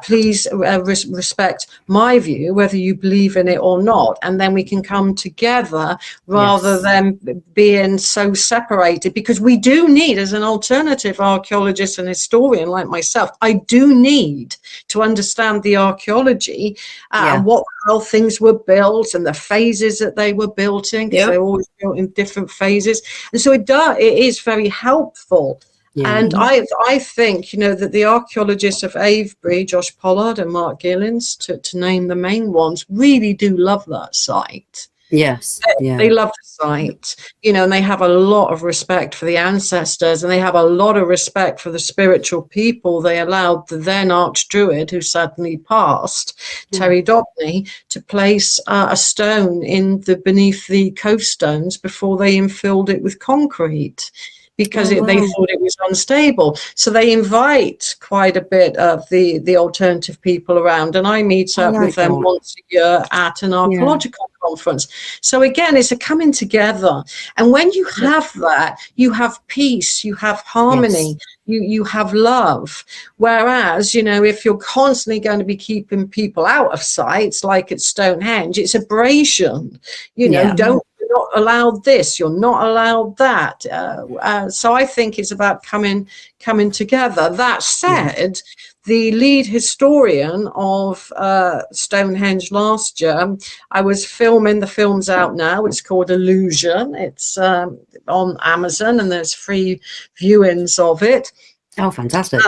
please respect my view, whether you believe in it or not. And then we can come together rather than being so separated, because we do need, as an alternative archaeologist and historian like myself, I do need to understand the archaeology and how things were built and the phases that they were built in, because they're always built in different phases. And so it is very helpful. And I think, that the archaeologists of Avebury, Josh Pollard and Mark Gillens, to name the main ones, really do love that site. Yes. They love the site, and they have a lot of respect for the ancestors, and they have a lot of respect for the spiritual people. They allowed the then archdruid, who suddenly passed, Terry Dobney, to place a stone beneath the cove stones before they infilled it with concrete, because they thought it was unstable. So they invite quite a bit of the alternative people around, and I meet up with them once a year at an archaeological conference. So again, it's a coming together. And when you have that, you have peace, you have harmony, you have love. Whereas, if you're constantly going to be keeping people out of sites, like at Stonehenge, it's abrasion. Don't, you're not allowed this, you're not allowed that. So I think it's about coming together. That said, the lead historian of Stonehenge last year, I was filming, the film's out now, it's called Illusion. It's on Amazon, and there's free viewings of it. Oh, fantastic.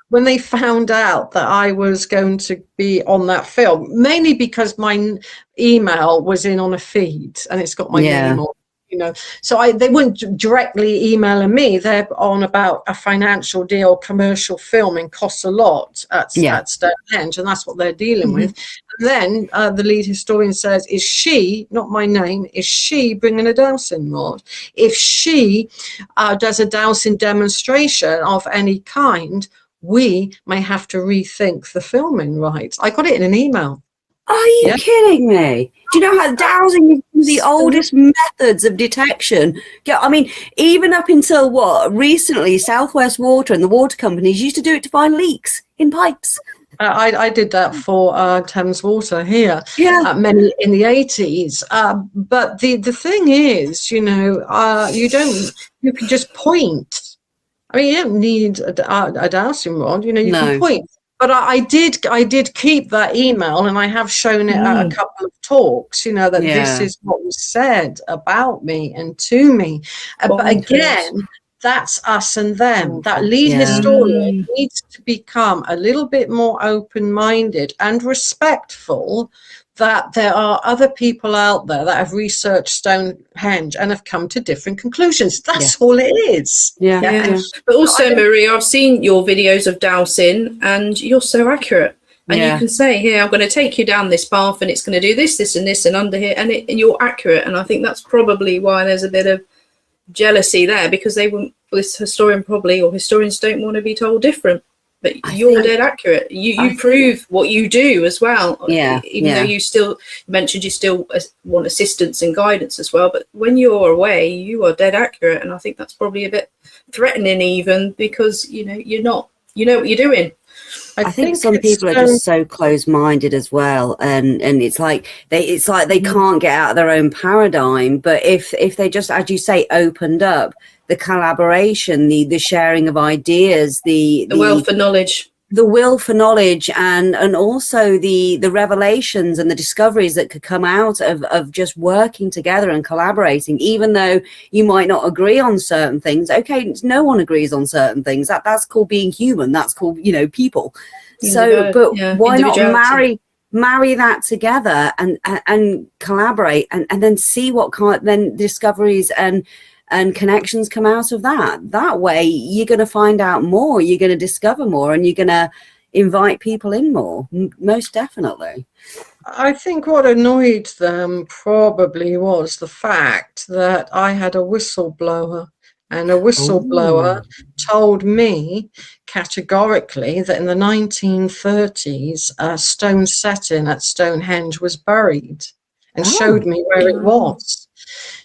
When they found out that I was going to be on that film, mainly because my email was in on a feed and it's got my name on, so they weren't directly emailing me. They're on about a financial deal, commercial filming costs a lot at Stonehenge, and that's what they're dealing with. And then the lead historian says, is she, not my name, is she bringing a dowsing rod? If she does a dowsing demonstration of any kind, we may have to rethink the filming rights. I got it in an email. Are you kidding me? Do you know how dowsing is one of the oldest methods of detection? I mean, even up until recently, Southwest Water and the water companies used to do it to find leaks in pipes. I did that for Thames Water here, many in the 80s. But the thing is, you can just point. I mean, you don't need a dowsing rod, you can point. But I did keep that email, and I have shown it at a couple of talks, that this is what was said about me and to me. But again, that's us and them. That lead historian needs to become a little bit more open-minded and respectful that there are other people out there that have researched Stonehenge and have come to different conclusions. That's all it is. But also, Maria, I've seen your videos of dowsing, and you're so accurate. And you can say, here, I'm going to take you down this path, and it's going to do this, this, and this, and under here, and you're accurate. And I think that's probably why there's a bit of jealousy there, because this historian or historians don't want to be told different. But you're dead accurate. You prove what you do as well. Even though you still mentioned you still want assistance and guidance as well. But when you're away, you are dead accurate. And I think that's probably a bit threatening, even, because you know what you're doing. I think some people are just so close-minded as well, and it's like they can't get out of their own paradigm. But if they just, as you say, opened up, the collaboration, the sharing of ideas, the will for knowledge, and also the revelations and the discoveries that could come out of just working together and collaborating, even though you might not agree on certain things. Okay, no one agrees on certain things. That's called being human. That's called, people. So, but why not marry that together and collaborate and then see what then discoveries and connections come out of that way. You're going to find out more, you're going to discover more, and you're going to invite people in more, most definitely. I think what annoyed them probably was the fact that I had a whistleblower, and a whistleblower told me categorically that in the 1930s a stone setting at Stonehenge was buried, and showed me where it was.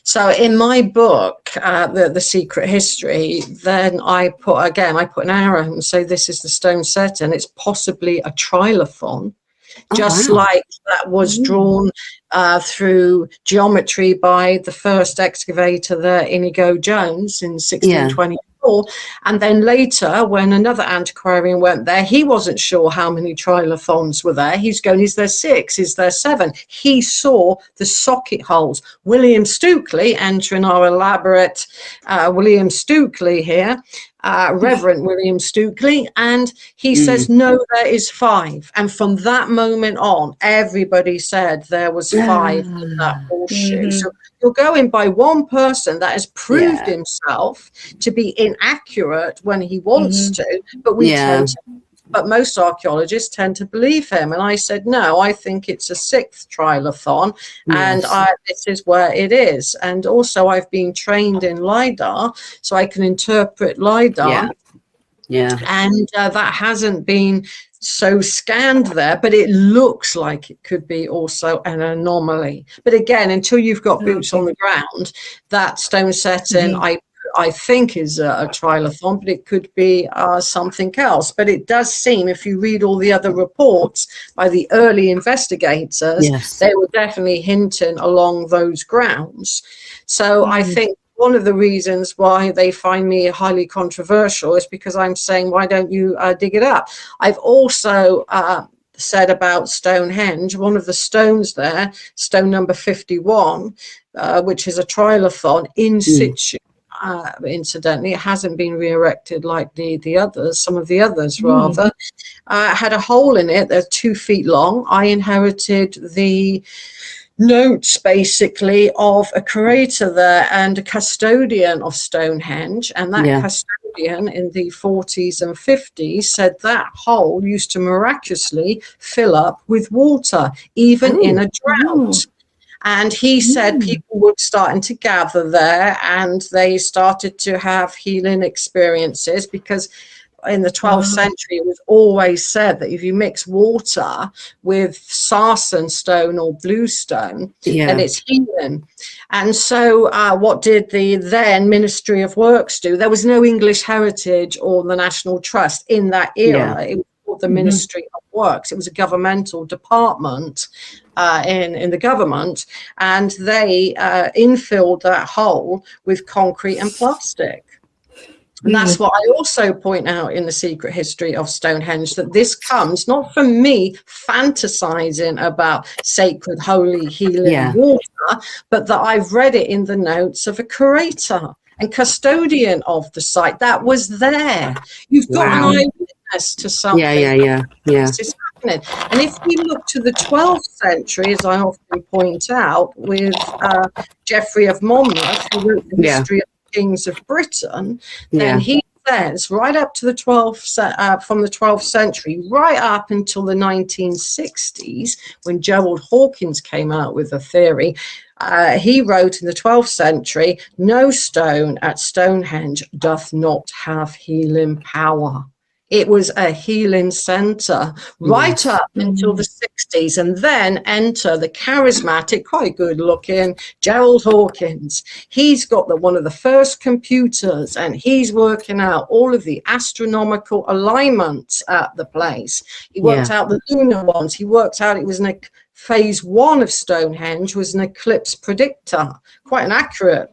So in my book, the Secret History, then I put an arrow and say this is the stone set, and it's possibly a trilithon, just wow. like that was drawn through geometry by the first excavator there, Inigo Jones, in 1624. And then later, when another antiquarian went there, he wasn't sure how many trilithons were there. He's going, is there 6? Is there 7? He saw the socket holes. William Stukeley, entering our elaborate William Stukeley here, Reverend William Stukeley, and he says, no, there is 5. And from that moment on, everybody said there was 5 in that horseshoe. So you're going by one person that has proved himself to be inaccurate when he wants to, but but most archaeologists tend to believe him. And I said, no, I think it's a 6th trilithon, and this is where it is. And also I've been trained in LiDAR, so I can interpret LiDAR. And that hasn't been so scanned there, but it looks like it could be also an anomaly. But again, until you've got boots on the ground, that stone setting, I think is a trilithon, but it could be something else. But it does seem, if you read all the other reports by the early investigators, they were definitely hinting along those grounds. So I think one of the reasons why they find me highly controversial is because I'm saying, why don't you dig it up? I've also said about Stonehenge, one of the stones there, stone number 51, which is a trilithon in situ. Incidentally, it hasn't been re-erected like the others, some of the others rather, had a hole in it that's 2 feet long. I inherited the notes basically of a curator there and a custodian of Stonehenge, and that custodian in the 40s and 50s said that hole used to miraculously fill up with water, even in a drought. And he said people were starting to gather there, and they started to have healing experiences, because in the 12th century, it was always said that if you mix water with sarsen stone or bluestone, then it's healing. And so what did the then Ministry of Works do? There was no English Heritage or the National Trust in that era. It was called the Ministry of Works. It was a governmental department in the government, and they infilled that hole with concrete and plastic. And that's what I also point out in the Secret History of Stonehenge, that this comes not from me fantasizing about sacred, holy, healing water, but that I've read it in the notes of a curator and custodian of the site that was there. You've got an eyewitness to something. This is happening. And if we look to the 12th century, as I often point out, with Geoffrey of Monmouth, who wrote the history of Kings of Britain, then he says right up to the 12th, from the 12th century, right up until the 1960s, when Gerald Hawkins came out with a theory, he wrote in the 12th century, no stone at Stonehenge doth not have healing power. It was a healing center right up until the 60s, and then enter the charismatic, quite good looking Gerald Hawkins. He's got one of the first computers, and he's working out all of the astronomical alignments at the place. He worked out the lunar ones. He worked out it was phase 1 of Stonehenge was an eclipse predictor, quite an accurate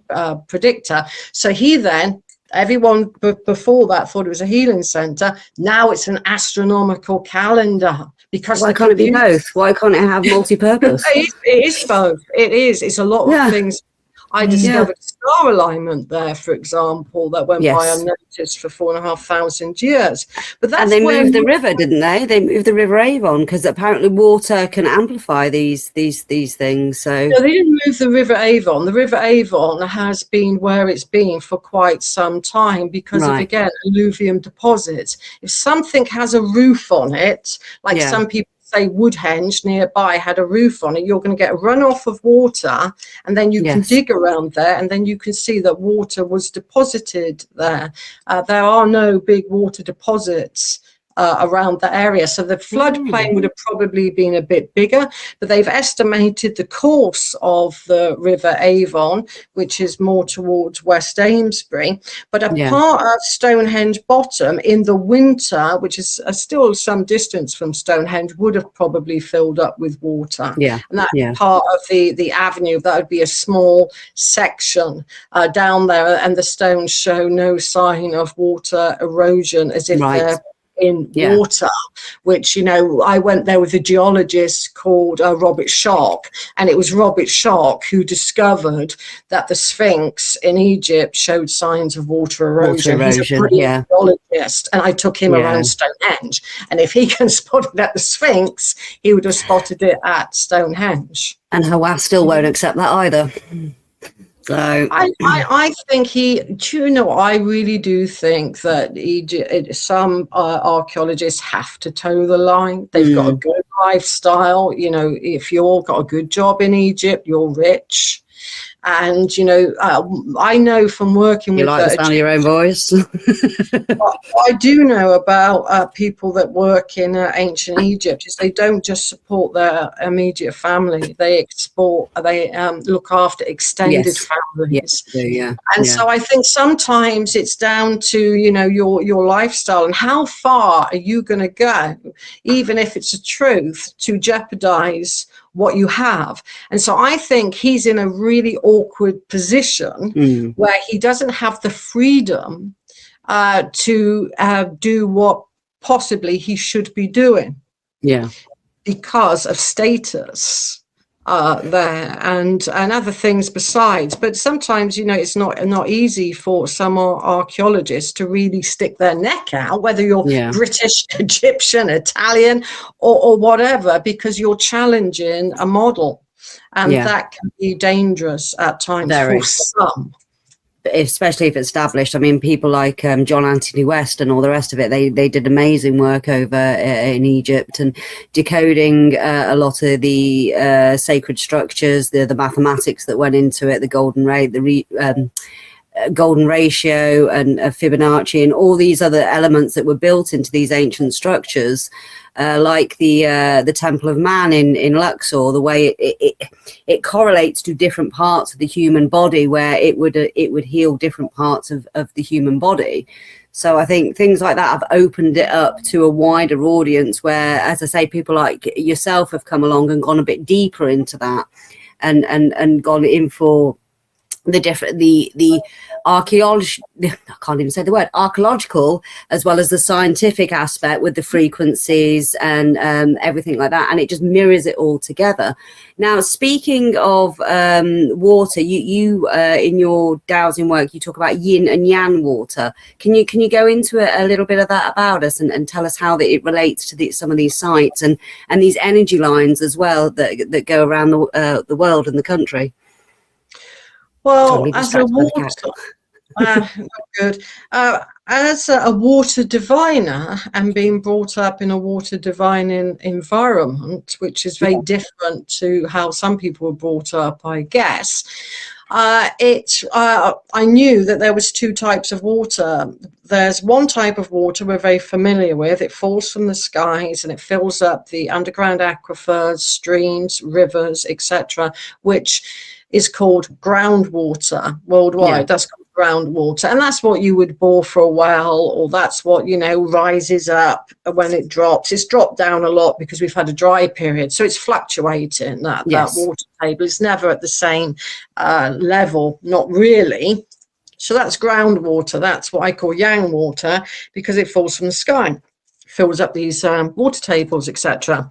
predictor. So he then, everyone before that thought it was a healing center. Now it's an astronomical calendar. Because why can't it be both? Why can't it have multi-purpose? It is both. It is. It's a lot of things. I discovered star alignment there, for example, that went by unnoticed for 4,500 years. But that's, and they moved the river, didn't they? They moved the River Avon because apparently water can amplify these things. So no, they didn't move the River Avon. The River Avon has been where it's been for quite some time because of, again, alluvium deposits. If something has a roof on it, like some people say Woodhenge nearby had a roof on it, you're going to get a runoff of water, and then you can dig around there, and then you can see that water was deposited there. There are no big water deposits around the area. So the floodplain would have probably been a bit bigger, but they've estimated the course of the River Avon, which is more towards West Amesbury. But a part of Stonehenge Bottom in the winter, which is still some distance from Stonehenge, would have probably filled up with water. And that's part of the avenue. That would be a small section down there, and the stones show no sign of water erosion, as if they're in water, which, you know, I went there with a geologist called Robert Shark, and it was Robert Shark who discovered that the Sphinx in Egypt showed signs of water erosion. He's a brilliant geologist, and I took him around Stonehenge, and if he can spot it at the Sphinx, he would have spotted it at Stonehenge. And Hawass still won't accept that either. So I think I really do think that some archaeologists have to toe the line. They've got a good lifestyle. You know, if you've got a good job in Egypt, you're rich. And, you know, I know from working with... You like the sound of your own voice? I do know about people that work in ancient Egypt, is they don't just support their immediate family. They look after extended families. So I think sometimes it's down to, you know, your lifestyle and how far are you going to go, even if it's a truth, to jeopardize what you have. And so I think he's in a really awkward position where he doesn't have the freedom to do what possibly he should be doing because of status there and other things besides. But sometimes, you know, it's not easy for some archaeologists to really stick their neck out, whether you're British, Egyptian, Italian, or whatever, because you're challenging a model, and that can be dangerous at times for some. Especially if it's established. I mean, people like John Anthony West and all the rest of it, they did amazing work over in Egypt and decoding a lot of the sacred structures, the mathematics that went into it, the golden rate, golden ratio and Fibonacci and all these other elements that were built into these ancient structures, like the Temple of Man in Luxor, the way it correlates to different parts of the human body, where it would heal different parts of the human body. So I think things like that have opened it up to a wider audience, where, as I say, people like yourself have come along and gone a bit deeper into that and gone in for the archaeology, I can't even say the word, archaeological, as well as the scientific aspect with the frequencies and everything like that, and it just mirrors it all together. Now, speaking of water, you in your dowsing work, you talk about yin and yang water. Can you go into a little bit of that about us and tell us how that it relates to some of these sites and these energy lines as well that go around the world and the country? Well, as a water, good. As a water diviner and being brought up in a water divining environment, which is very different to how some people were brought up, I guess. I knew that there was two types of water. There's one type of water we're very familiar with. It falls from the skies and it fills up the underground aquifers, streams, rivers, etc., which is called groundwater worldwide. That's called groundwater, and that's what you would bore for a well, or that's what, you know, rises up when it drops. It's dropped down a lot because we've had a dry period, so it's fluctuating. That water table is never at the same level, not really. So that's groundwater. That's what I call yang water, because it falls from the sky, fills up these water tables, etc.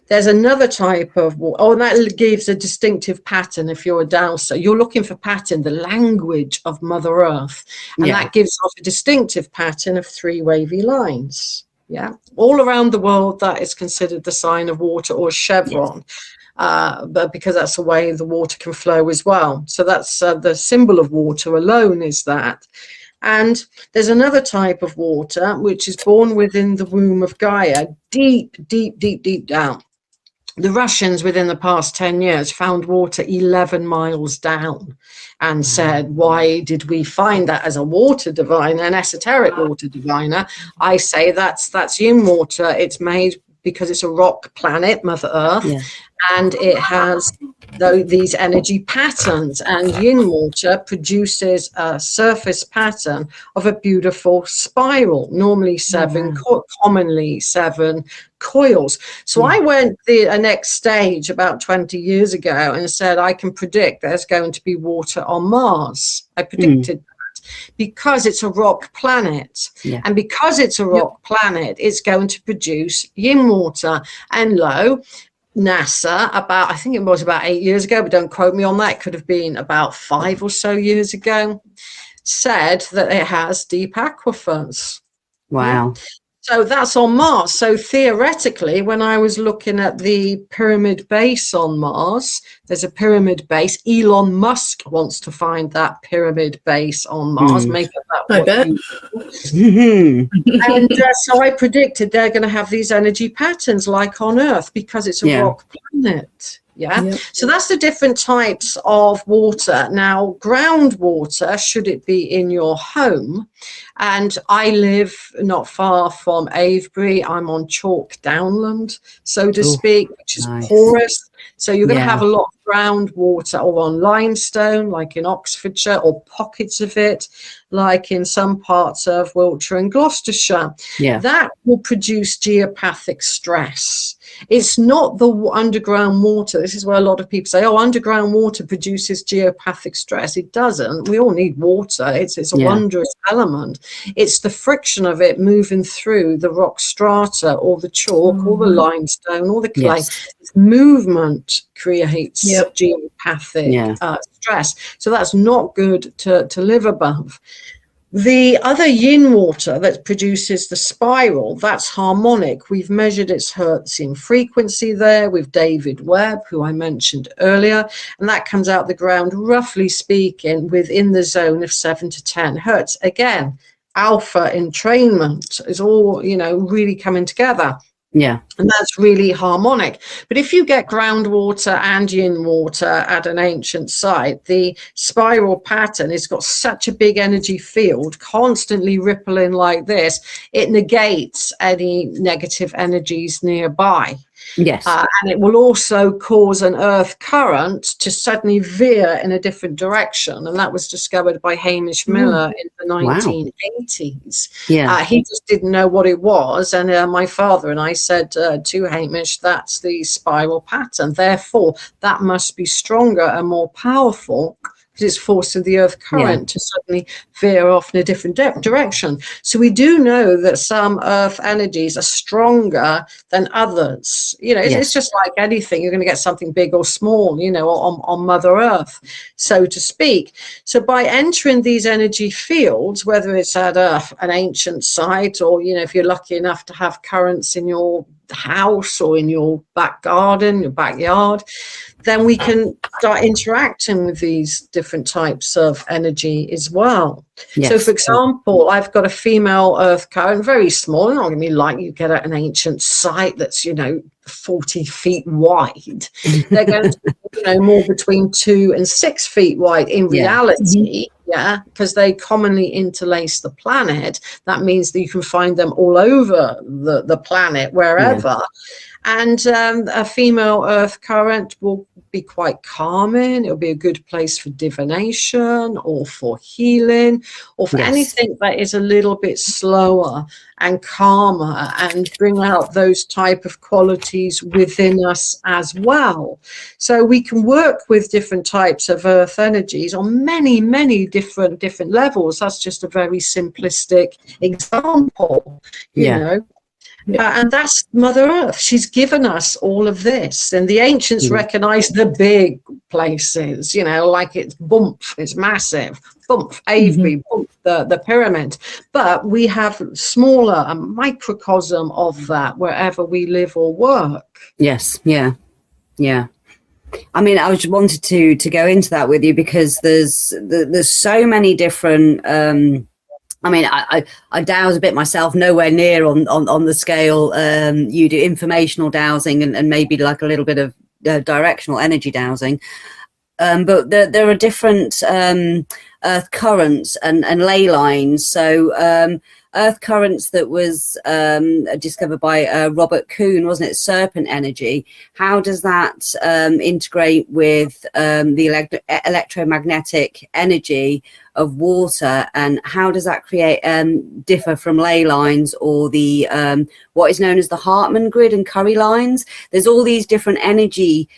There's another type of water, and that gives a distinctive pattern. If you're a dowser, you're looking for pattern, the language of Mother Earth, and that gives off a distinctive pattern of three wavy lines. All around the world, that is considered the sign of water, or chevron. But because that's the way the water can flow as well. So that's the symbol of water alone, is that. And there's another type of water which is born within the womb of Gaia, deep, deep, deep, deep down. the Russians within the past 10 years found water 11 miles down and said, why did we find that? As a water diviner, an esoteric water diviner, I say that's yin water. It's made because it's a rock planet, Mother Earth, and it has these energy patterns, and yin water produces a surface pattern of a beautiful spiral, normally seven, commonly 7 coils. So I went a next stage about 20 years ago and said, I can predict there's going to be water on Mars. I predicted that because it's a rock planet. And because it's a rock planet, it's going to produce yin water. And lo, NASA, I think it was about 8 years ago, but don't quote me on that, it could have been about 5 or so years ago, said that it has deep aquifers. Wow. So that's on Mars. So theoretically, when I was looking at the pyramid base on Mars, there's a pyramid base. Elon Musk wants to find that pyramid base on Mars. Make it that And so I predicted they're going to have these energy patterns like on Earth because it's a rock planet. So that's the different types of water. Now, groundwater, should it be in your home, and I live not far from Avebury. I'm on chalk downland, so to speak, which is porous. So you're going to have a lot of groundwater, or on limestone, like in Oxfordshire, or pockets of it, like in some parts of Wiltshire and Gloucestershire. That will produce geopathic stress. It's not the underground water. This is where a lot of people say, oh, underground water produces geopathic stress. It doesn't. We all need water. It's a wondrous element. It's the friction of it moving through the rock strata or the chalk or the limestone or the clay. Movement creates geopathic stress. So that's not good to live above. The other yin water that produces the spiral, that's harmonic. We've measured its hertz in frequency there with David Webb, who I mentioned earlier, and that comes out the ground, roughly speaking, within the zone of 7 to 10 hertz. Again, alpha entrainment is all, really coming together. And that's really harmonic. But if you get groundwater and yin water at an ancient site, the spiral pattern has got such a big energy field, constantly rippling like this, it negates any negative energies nearby. And it will also cause an earth current to suddenly veer in a different direction. And that was discovered by Hamish Miller in the 1980s. He just didn't know what it was. And my father and I said to Hamish, that's the spiral pattern. Therefore, that must be stronger and more powerful, because it's forcing the earth current to suddenly veer off in a different direction. So we do know that some earth energies are stronger than others. It's just like anything. You're going to get something big or small, on Mother Earth, so to speak. So by entering these energy fields, whether it's at an ancient site or, if you're lucky enough to have currents in your house or in your back garden, your backyard, then we can start interacting with these different types of energy as well. So, for example, I've got a female earth current, very small, not going to be like you get at an ancient site that's, 40 feet wide. They're going to be, more between 2 and 6 feet wide in reality. Because they commonly interlace the planet. That means that you can find them all over the planet, wherever. And a female earth current will be quite calming. It'll be a good place for divination or for healing or for anything that is a little bit slower and calmer and bring out those type of qualities within us as well. So we can work with different types of earth energies on many, many different levels. That's just a very simplistic example, you know. And that's Mother Earth. She's given us all of this. And the ancients recognized the big places, like it's Bumph, it's massive. Bumph, Avebury, Bumph, the pyramid. But we have smaller, a microcosm of that wherever we live or work. I mean, I just wanted to go into that with you because there's so many different I mean, I dowse a bit myself, nowhere near on the scale you do, informational dowsing and maybe like a little bit of directional energy dowsing. But there are different earth currents and ley lines. So earth currents that was discovered by Robert Kuhn, wasn't it? Serpent energy. How does that integrate with the electromagnetic energy of water, and how does that create differ from ley lines or the what is known as the Hartmann grid and Curry lines? There's all these different energy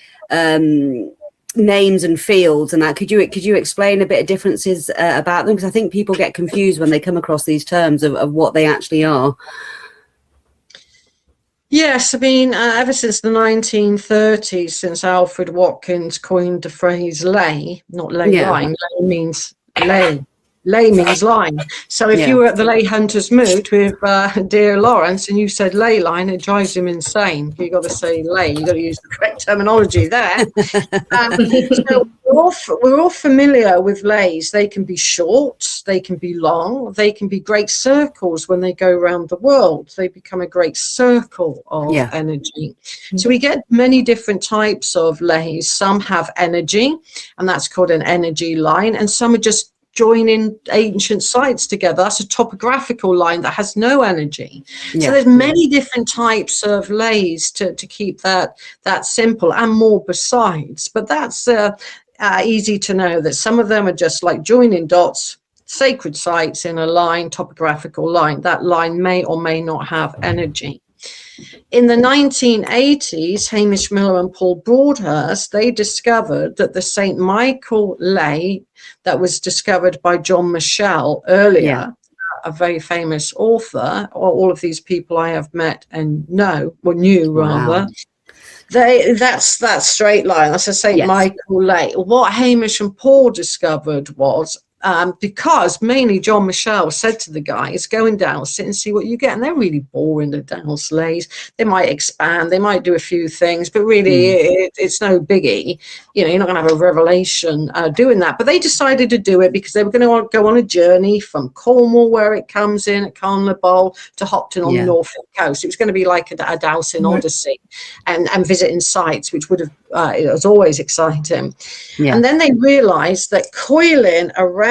names and fields and that. Could you explain a bit of differences about them, because I think people get confused when they come across these terms of what they actually are. Yes, I mean, ever since the 1930s, since Alfred Watkins coined the phrase ley, not ley line, ley means ley. Ley means line. So if you were at the Ley Hunters Moot with dear Lawrence and you said ley line, it drives him insane. You got to say ley. You got to use the correct terminology there. So we're all familiar with leys. They can be short, they can be long, they can be great circles. When they go around the world, they become a great circle of energy. So we get many different types of leys. Some have energy, and that's called an energy line, and some are just joining ancient sites together. That's a topographical line that has no energy. So there's many different types of leys to keep that simple, and more besides. But that's easy to know that some of them are just like joining dots, sacred sites in a line, topographical line. That line may or may not have energy. In the 1980s, Hamish Miller and Paul Broadhurst, they discovered that the St. Michael ley that was discovered by John Michell earlier, a very famous author, or all of these people I have met and knew rather. That's that straight line. That's a St. Michael ley. What Hamish and Paul discovered was, because mainly John Michell said to the guys, go and dowse it and see what you get. And they're really boring, the dowse leys. They might expand, they might do a few things, but really it's no biggie. You know, you're not going to have a revelation doing that. But they decided to do it because they were going to go on a journey from Cornwall, where it comes in at Carnarvon, to Hopton on the Norfolk coast. It was going to be like a dowsing odyssey, and visiting sites, which would have, it was always exciting. And then they realized that coiling around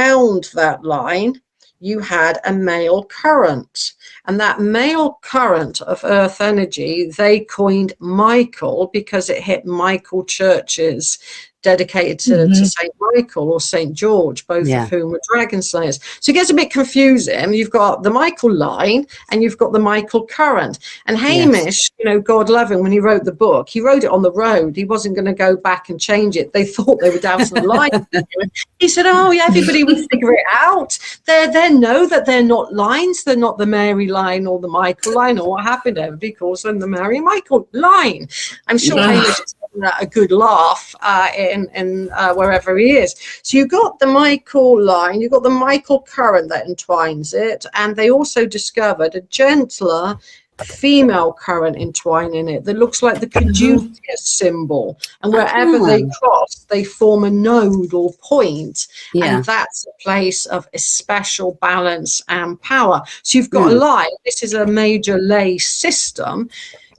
that line, you had a male current, and that male current of earth energy they coined Michael, because it hit Michael churches dedicated to St. Michael or St. George, both of whom were dragon slayers. So it gets a bit confusing. You've got the Michael line and you've got the Michael current. And Hamish, you know, God love him, when he wrote the book, he wrote it on the road. He wasn't going to go back and change it. They thought they were dowsing the line. He said, oh yeah, everybody will figure it out. They know that they're not lines. They're not the Mary line or the Michael line or what happened. Everybody calls them the Mary Michael line. I'm sure Hamish is a good laugh in wherever he is. So you've got the Michael line, you've got the Michael current that entwines it, and they also discovered a gentler female current entwining it that looks like the caduceus symbol, and wherever they cross they form a node or point, and that's a place of especial balance and power. So you've got a line. This is a major ley system.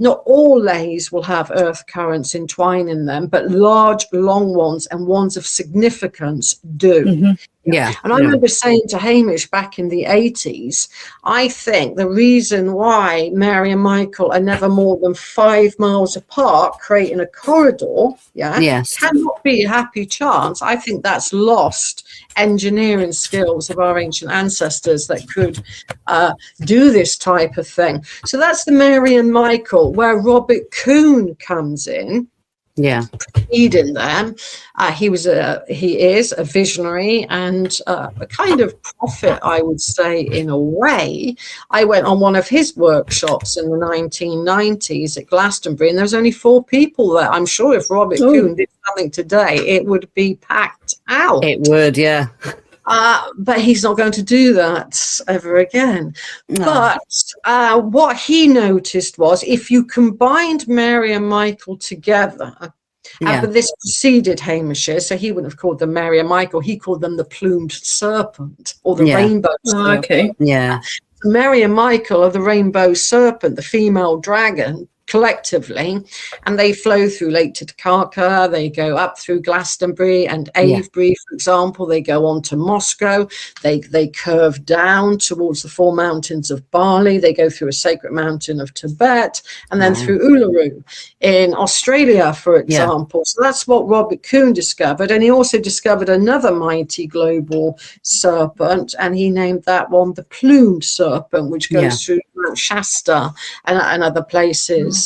Not all leys will have earth currents entwining them, but large, long ones and ones of significance do. And I remember saying to Hamish back in the 80s, I think the reason why Mary and Michael are never more than 5 miles apart, creating a corridor, cannot be a happy chance. I think that's lost engineering skills of our ancient ancestors that could do this type of thing. So that's the Mary and Michael, where Robert Kuhn comes in. Preceding them. He is a visionary and a kind of prophet, I would say, in a way. I went on one of his workshops in the 1990s at Glastonbury, and there was only 4 people there. I'm sure if Robert Kuhn did something today, it would be packed out. It would, but he's not going to do that ever again. But what he noticed was, if you combined Mary and Michael together, Yeah. But this preceded Hamish's, so he wouldn't have called them Mary and Michael. He called them the plumed serpent or the Yeah. rainbow Oh, serpent. okay. Yeah. Mary and Michael are the rainbow serpent, the female dragon, collectively, and they flow through Lake Titicaca, they go up through Glastonbury and Avebury, for example, they go on to Moscow, they curve down towards the four mountains of Bali, they go through a sacred mountain of Tibet, and then through Uluru in Australia, for example. So that's what Robert Kuhn discovered, and he also discovered another mighty global serpent, and he named that one the plumed serpent, which goes through Mount Shasta and other places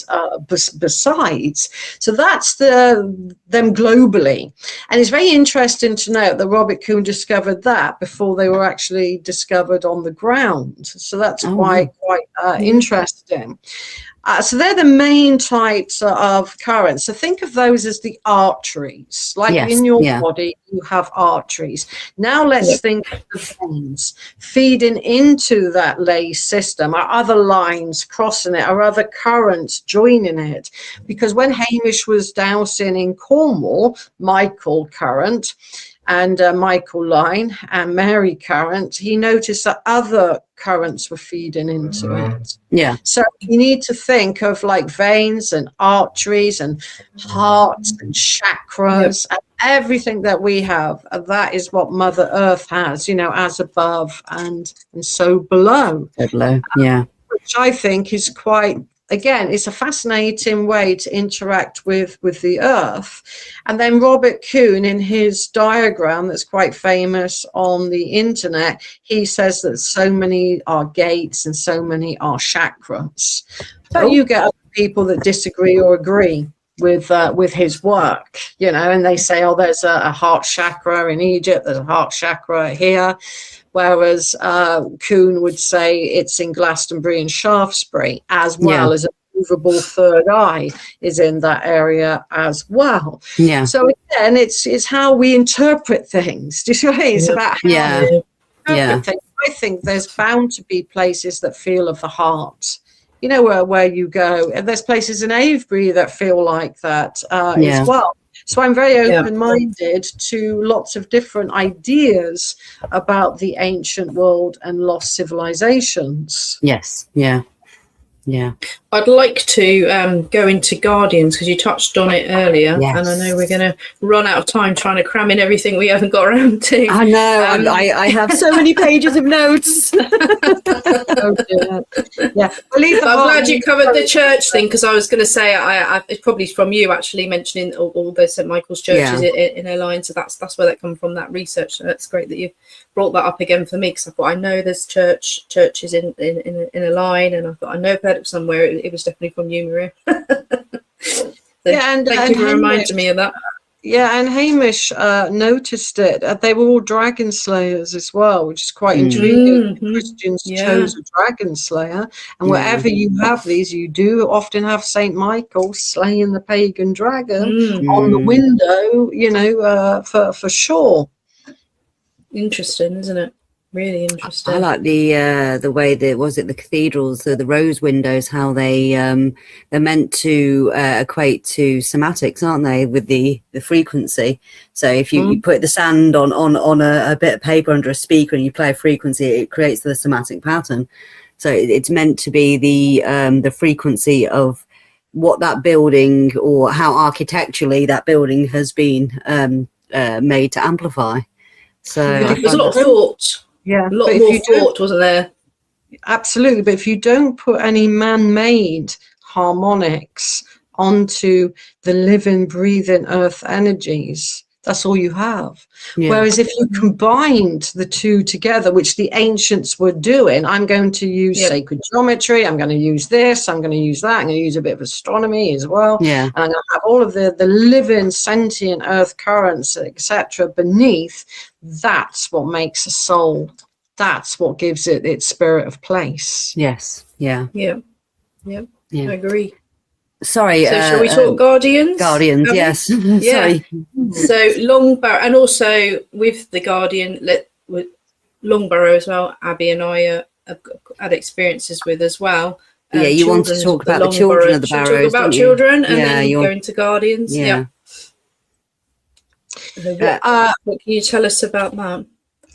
besides. So that's them globally. And it's very interesting to note that Robert Kuhn discovered that before they were actually discovered on the ground. So that's quite interesting. So they're the main types of currents. So think of those as the arteries. Like in your body, you have arteries. Now let's think of the veins feeding into that ley system. Are other lines crossing it? Are other currents joining it? Because when Hamish was dowsing in Cornwall, Michael current and Michael line and Mary current, he noticed that other currents were feeding into it. Yeah. So you need to think of like veins and arteries and hearts and chakras and everything that we have. That is what Mother Earth has, you know, as above and so below. Yeah. Which I think is quite, again, it's a fascinating way to interact with the earth. And then Robert Kuhn, in his diagram that's quite famous on the internet, he says that so many are gates and so many are chakras. But you get other people that disagree or agree with his work, you know, and they say, oh, there's a heart chakra in Egypt, there's a heart chakra here. Whereas Kuhn would say it's in Glastonbury and Shaftesbury, as well as a movable third eye is in that area as well. Yeah. So again, it's how we interpret things. Do you see what I mean? It's about how we interpret things. I think there's bound to be places that feel of the heart. You know, where you go, and there's places in Avebury that feel like that as well. So I'm very open-minded to lots of different ideas about the ancient world and lost civilizations. Yes. Yeah. Yeah. I'd like to go into Guardians because you touched on it earlier, and I know we're going to run out of time trying to cram in everything we haven't got around to. I know. I have so many pages of notes. Oh dear. Yeah, I'm glad you covered the church thing, because I was going to say it's probably from you actually mentioning all the St Michael's churches in a line. So that's where that come from, that research. So that's great that you brought that up again for me, because I thought I know there's churches in a line, and I thought I know I've heard it somewhere. It was definitely from you, Maria. So and thank you for reminding me of that. Yeah, and Hamish noticed it. They were all dragon slayers as well, which is quite intriguing. Christians chose a dragon slayer, and wherever you have these, you do often have Saint Michael slaying the pagan dragon on the window, you know, for sure. Interesting, isn't it? Really interesting. I like the way the cathedrals, the rose windows, how they're meant to equate to somatics, aren't they, with the frequency? So if you put the sand on a bit of paper under a speaker and you play a frequency, it creates the somatic pattern. So it's meant to be the frequency of what that building, or how architecturally that building has been made to amplify. So there's a lot of thought. Yeah, a lot more thought, wasn't there? Absolutely, but if you don't put any man-made harmonics onto the living, breathing earth energies, that's all you have. Whereas if you combined the two together, which the ancients were doing, I'm going to use sacred geometry, I'm going to use this, I'm going to use that, I'm going to use a bit of astronomy as well, and I'm going to have all of the living sentient earth currents, etc. beneath. That's what makes a soul. That's what gives it its spirit of place. Yes. Yeah. I agree. Sorry. So shall we talk Guardians? Guardians, yes. Sorry. So Long Barrow, and also with the Guardian, with Long Barrow as well, Abbie and I have had experiences with as well. You want to talk about the children of the Barrows. Talk about children and then go into Guardians. So Yeah. what can you tell us about that?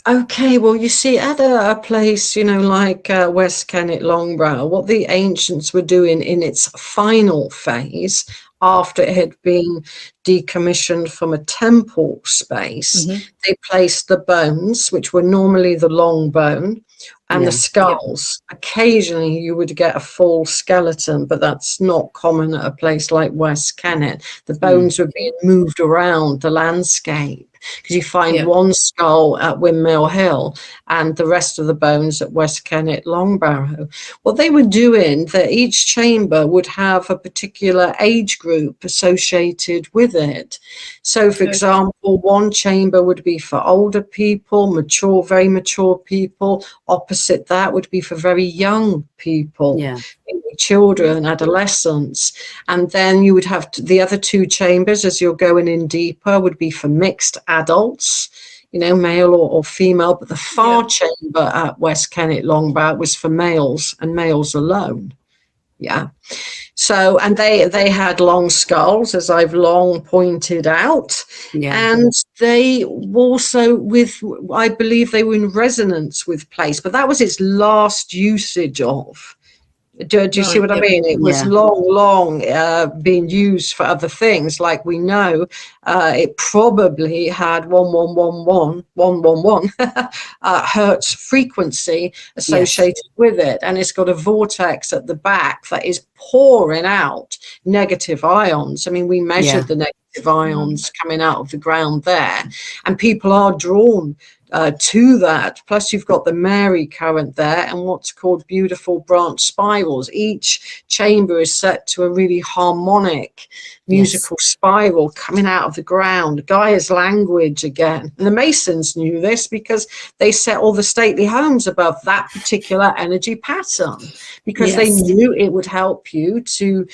Okay, well, you see, at a place, like West Kennet Long Barrow, what the ancients were doing in its final phase, after it had been decommissioned from a temple space, they placed the bones, which were normally the long bone, and the skulls. Occasionally, you would get a full skeleton, but that's not common at a place like West Kennet. The bones were being moved around the landscape, because you find one skull at Windmill Hill and the rest of the bones at West Kennet Long Barrow. What they were doing, that each chamber would have a particular age group associated with it. So, for example, one chamber would be for older people, mature, very mature people. Opposite that would be for very young people. Children, adolescents, and then you would have the other two chambers, as you're going in deeper, would be for mixed adults, male or female, but the far chamber at West Kennet Long Barrow was for males and males alone. So, and they had long skulls, as I've long pointed out, and they also I believe they were in resonance with place, but that was its last usage of. Do you see what I mean? It was long being used for other things. Like we know, it probably had 111 hertz frequency associated with it, and it's got a vortex at the back that is pouring out negative ions. I mean, we measured the negative ions coming out of the ground there, and people are drawn to that. Plus you've got the Mary current there and what's called beautiful branch spirals. Each chamber is set to a really harmonic musical spiral coming out of the ground. Gaia's language again. And the Masons knew this because they set all the stately homes above that particular energy pattern, because they knew it would help you to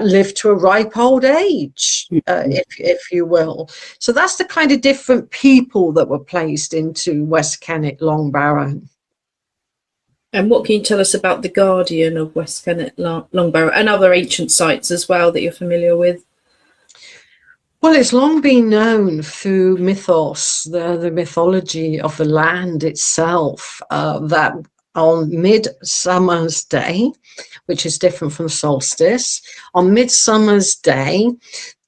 live to a ripe old age, if you will. So that's the kind of different people that were placed into West Kennet Long Barrow. And what can you tell us about the guardian of West Kennet Long Barrow and other ancient sites as well that you're familiar with? Well, it's long been known through mythos, the mythology of the land itself, that on Midsummer's Day, which is different from solstice, on Midsummer's Day,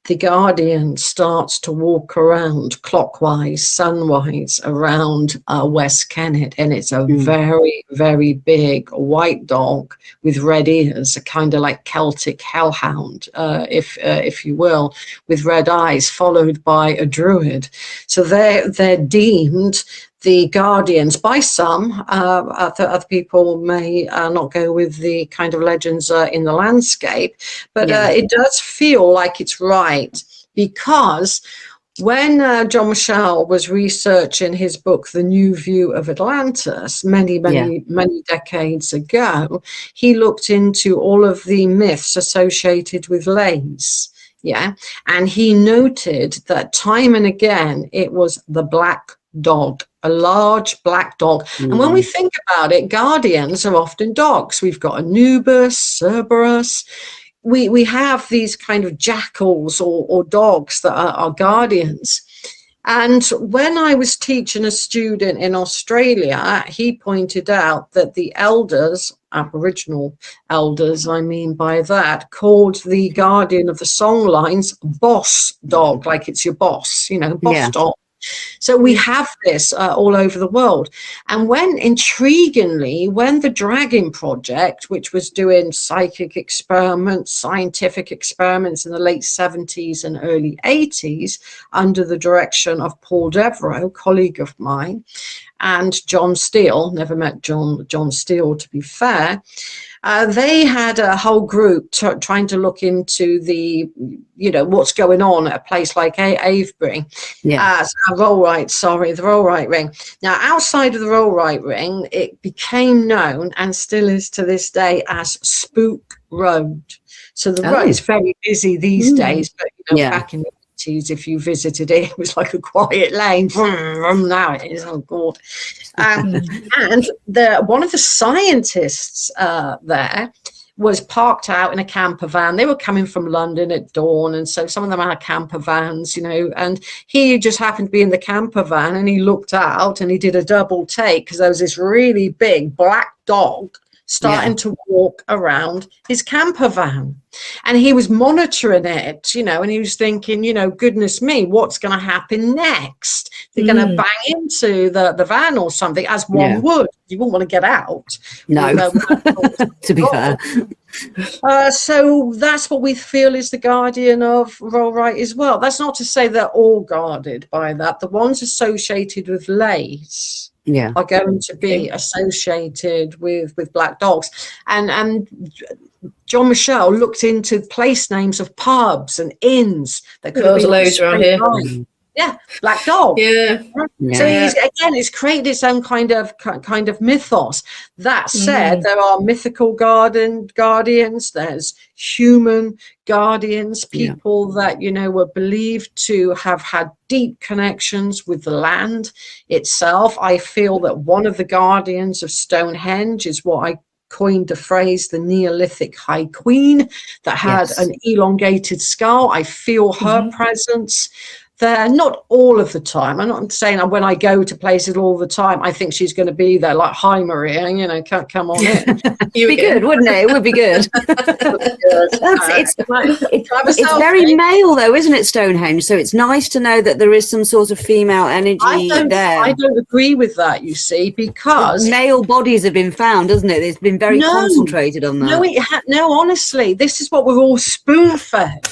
the guardian starts to walk around clockwise, sunwise, around West Kennet, and it's a very, very big white dog with red ears, a kind of like Celtic hellhound, if you will, with red eyes, followed by a druid. So they're deemed the guardians by some. Other people may not go with the kind of legends in the landscape, but it does feel like it's right, because when John Michell was researching his book, The New View of Atlantis, many decades ago, he looked into all of the myths associated with lays. And he noted that time and again, it was the black dog, a large black dog. And when we think about it, guardians are often dogs. We've got Anubis, Cerberus. We have these kind of jackals or dogs that are guardians. And when I was teaching a student in Australia, he pointed out that the elders, Aboriginal elders, I mean by that, called the guardian of the songlines boss dog, like it's your boss, boss dog. So we have this all over the world. And intriguingly, when the Dragon Project, which was doing psychic experiments, scientific experiments in the late 70s and early 80s, under the direction of Paul Devereux, colleague of mine, and John Steele, never met John Steele to be fair, they had a whole group trying to look into the, what's going on at a place like Avebury. The Rollright Ring. Now, outside of the Rollright Ring, it became known and still is to this day as Spook Road. So the road is very busy these days, but back in the 80s, if you visited it, it was like a quiet lane. Now it is, oh God. And one of the scientists there was parked out in a camper van. They were coming from London at dawn, and so some of them had camper vans, you know, and he just happened to be in the camper van, and he looked out and he did a double take because there was this really big black dog starting to walk around his camper van, and he was monitoring it, you know, and he was thinking, you know, goodness me, what's going to happen next? They're going to bang into the van or something, as one would. You wouldn't want to get out. No, to be fair. So that's what we feel is the guardian of Rollright as well. That's not to say they're all guarded by that. The ones associated with lace are going to be associated with black dogs. And John Michelle looked into place names of pubs and inns that could have been loads around here. Yeah, black dog. Yeah. So it's created its own kind of mythos. That said, there are mythical guardians. There's human guardians, people that, you know, were believed to have had deep connections with the land itself. I feel that one of the guardians of Stonehenge is what I coined the phrase the Neolithic High Queen that had an elongated skull. I feel her presence there, not all of the time. I'm not saying when I go to places all the time, I think she's going to be there like, hi, Maria, you know, come on in. It'd be good, wouldn't it? It would be good. It's very male, though, isn't it, Stonehenge? So it's nice to know that there is some sort of female energy there. I don't agree with that, you see, because male bodies have been found, hasn't it? It's been very concentrated on that. No, honestly, this is what we're all spoon-fed.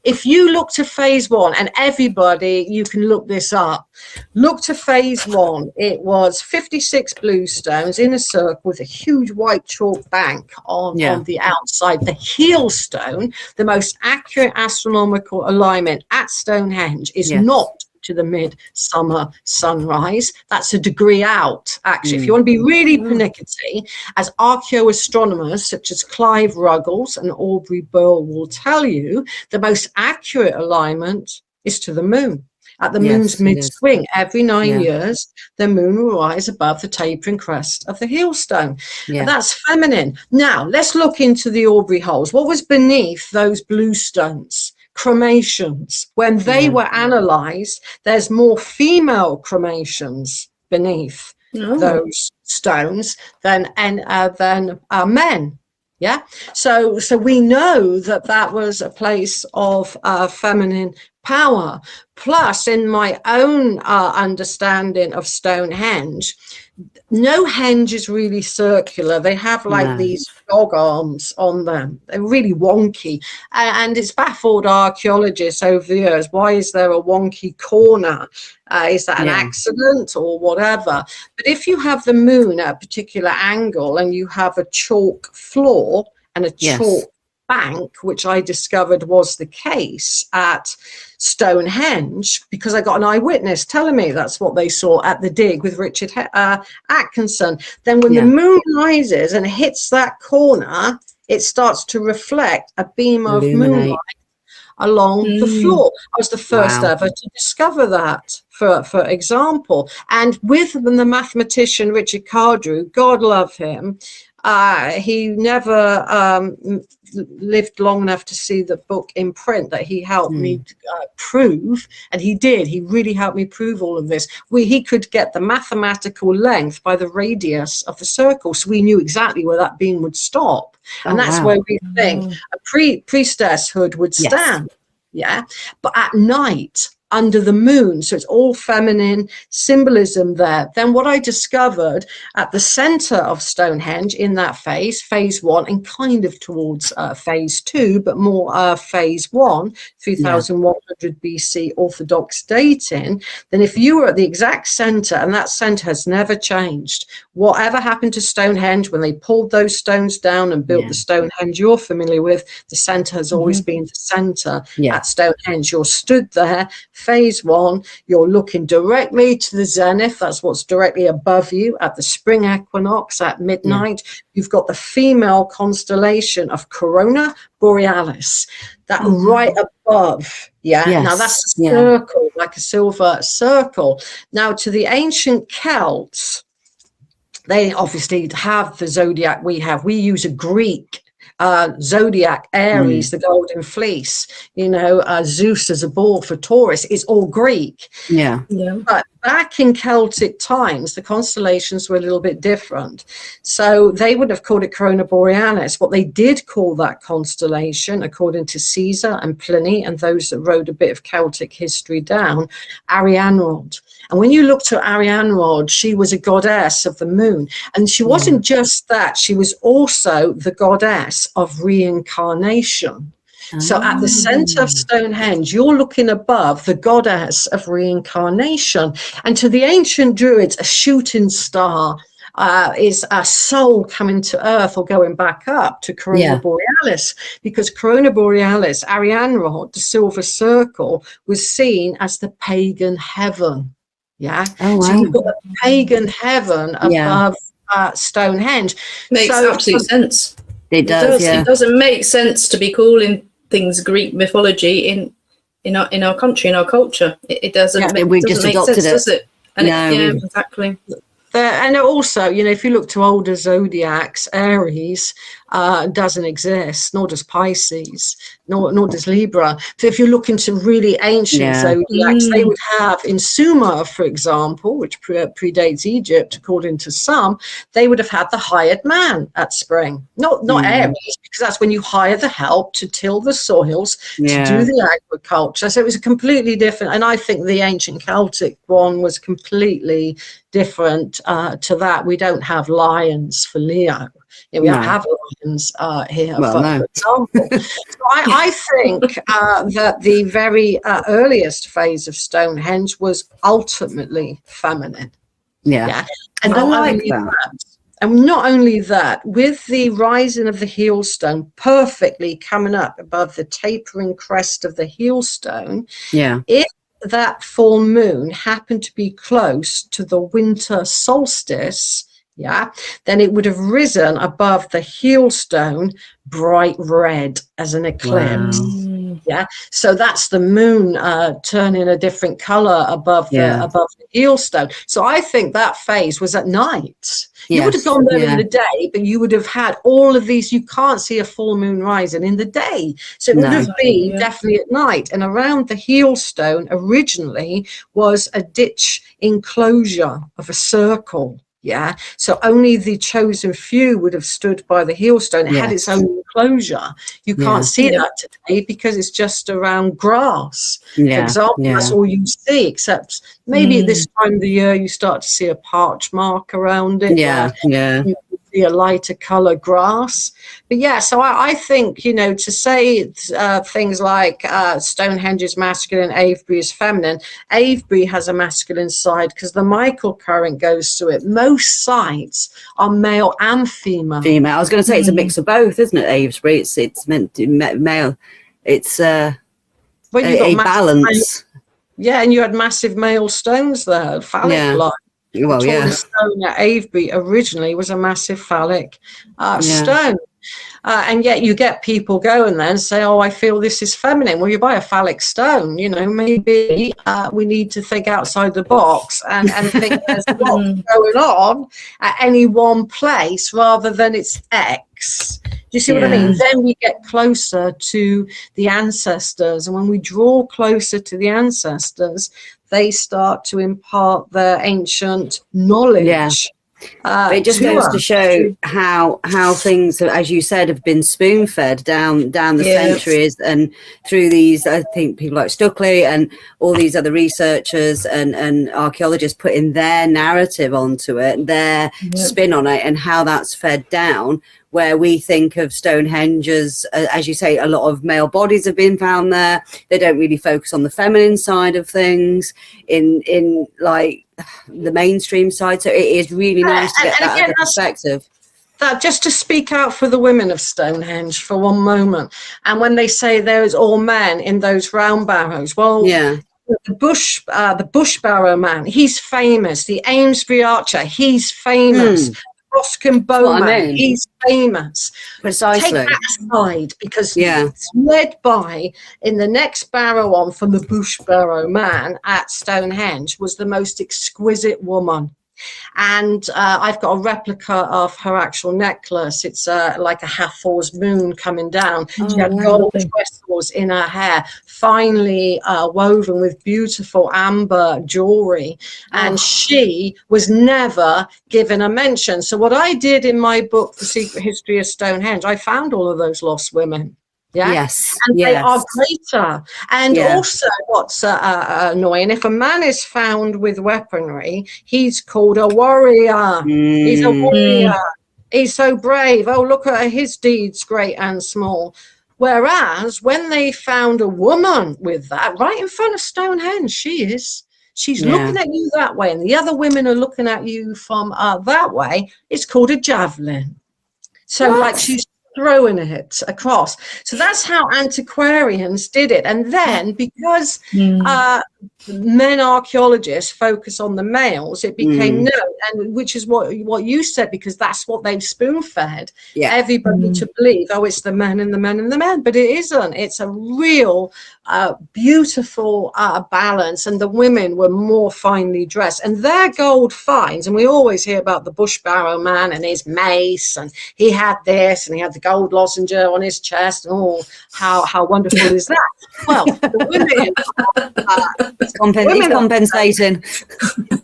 If you look to phase one, and everybody, you can look this up, look to phase one. It was 56 blue stones in a circle with a huge white chalk bank on the outside. The heel stone, the most accurate astronomical alignment at Stonehenge, is not to the midsummer sunrise. That's a degree out, actually. If you want to be really pernickety, as archaeoastronomers such as Clive Ruggles and Aubrey Burl will tell you, the most accurate alignment is to the moon. At the moon's mid-swing, every 9 years, the moon will rise above the tapering crest of the heel stone. And that's feminine. Now, let's look into the Aubrey holes. What was beneath those blue stones? Cremations. When they were analysed, there's more female cremations beneath those stones than men. Yeah. So we know that was a place of feminine power. Plus, in my own understanding of Stonehenge, no henge is really circular. They have like these dog arms on them. They're really wonky. And it's baffled archaeologists over the years. Why is there a wonky corner? Is that an accident or whatever? But if you have the moon at a particular angle and you have a chalk floor and a chalk bank, which I discovered was the case at Stonehenge, because I got an eyewitness telling me that's what they saw at the dig with Richard Atkinson. Then when the moon rises and hits that corner, it starts to reflect a beam of moonlight along the floor. I was the first ever to discover that, for example. And with the mathematician Richard Cardrew, God love him, he never lived long enough to see the book in print that he helped me prove, and he did. He really helped me prove all of this. He could get the mathematical length by the radius of the circle, so we knew exactly where that beam would stop, and that's where we think a priestesshood would stand. But at night, under the moon, so it's all feminine symbolism there. Then what I discovered at the center of Stonehenge in that phase one, and kind of towards phase two, but more phase one, 3100 BC Orthodox dating, then if you were at the exact center, and that center has never changed, whatever happened to Stonehenge when they pulled those stones down and built the Stonehenge you're familiar with, the center has always been the center at Stonehenge. You're stood there, phase one, you're looking directly to the zenith. That's what's directly above you at the spring equinox at midnight. You've got the female constellation of Corona Borealis, that right above. Now that's a circle, like a silver circle. Now, to the ancient Celts, they obviously have the zodiac we have. We use a Greek zodiac, Aries, the golden fleece, Zeus as a bull for Taurus. It's all Greek. Yeah. But back in Celtic times, the constellations were a little bit different. So they would have called it Corona Borealis. What they did call that constellation, according to Caesar and Pliny and those that wrote a bit of Celtic history down, Arianrhod. And when you looked at Arianrhod, she was a goddess of the moon. And she wasn't just that, she was also the goddess of reincarnation. So at the center of Stonehenge, you're looking above the goddess of reincarnation. And to the ancient Druids, a shooting star is a soul coming to earth or going back up to Corona Borealis, because Corona Borealis, Arianrhod, the silver circle, was seen as the pagan heaven. Yeah. Oh, wow. So you've got the pagan heaven above Stonehenge. Makes absolute sense. It does. Yeah. It doesn't make sense to be calling things Greek mythology in our country, in our culture. It doesn't make sense, does it? And exactly. And also, if you look to older zodiacs, Aries doesn't exist, nor does Pisces, nor does Libra. So if you look into really ancient zodiacs, they would have in Sumer, for example, which predates Egypt, according to some, they would have had the hired man at spring. Not Aries, because that's when you hire the help to till the soils, to do the agriculture. So it was a completely different, and I think the ancient Celtic one was completely different to that. We don't have lions for Leo. We have lions here, for example. So I think that the very earliest phase of Stonehenge was ultimately feminine. Yeah. And not only that, with the rising of the heelstone perfectly coming up above the tapering crest of the heelstone, if that full moon happened to be close to the winter solstice, then it would have risen above the heelstone bright red as an eclipse. Wow. So that's the moon turning a different color above the heelstone. So I think that phase was at night. You would have gone there in the day, but you would have had all of these. You can't see a full moon rising in the day, so it would have been definitely at night. And around the heelstone originally was a ditch enclosure of a circle. So only the chosen few would have stood by the heelstone. It had its own enclosure. You can't see that today because it's just around grass. For example, that's all you see, except maybe at this time of the year you start to see a parch mark around it. You see a lighter color grass. But so I think, to say things like Stonehenge is masculine, Avebury is feminine. Avebury has a masculine side because the Michael current goes through it. Most sites are male and female. I was going to say it's a mix of both, isn't it, Avebury? It's meant to male. It's a balance. And you had massive male stones there, phallic like. Well, the stone at Avebury originally was a massive phallic stone. And yet you get people going there and say, oh, I feel this is feminine. Well, you buy a phallic stone, maybe we need to think outside the box and think there's a lot going on at any one place rather than it's X. Do you see what I mean? Then we get closer to the ancestors. And when we draw closer to the ancestors, they start to impart their ancient knowledge. It just goes to show how things, as you said, have been spoon-fed down the centuries and through these. I think people like Stuckley and all these other researchers and archaeologists putting their narrative onto it, their spin on it, and how that's fed down. Where we think of Stonehenge as you say, a lot of male bodies have been found there. They don't really focus on the feminine side of things in like the mainstream side. So it is really nice to get that perspective. That just to speak out for the women of Stonehenge for one moment. And when they say there's all men in those round barrows, well, the bush barrow man, he's famous. The Amesbury archer, he's famous. Boscombe Bowman, he's famous. Precisely. Take that aside because it's led by, in the next barrow on from the bush barrow man at Stonehenge, was the most exquisite woman And I've got a replica of her actual necklace. It's like a Hathor's moon coming down. She had gold crystals in her hair, finely woven with beautiful amber jewelry. And she was never given a mention. So what I did in my book, The Secret History of Stonehenge, I found all of those lost women. Yeah. Yes. And they are greater. And also what's annoying, if a man is found with weaponry, he's called a warrior. He's a warrior. He's so brave. Oh, look at his deeds, great and small. Whereas when they found a woman with that right in front of Stonehenge, she's looking at you that way, and the other women are looking at you from that way. It's called a javelin. So like she's throwing it across. So that's how antiquarians did it. And then because men archaeologists focus on the males, it became known, and which is what you said, because that's what they've spoon-fed everybody to believe. Oh, it's the men and the men and the men, but it isn't. It's a real beautiful balance, and the women were more finely dressed, and their gold finds, and we always hear about the Bush Barrow man and his mace, and he had this and he had the gold lozenge on his chest, and how wonderful is that? Well, the women he's compensating.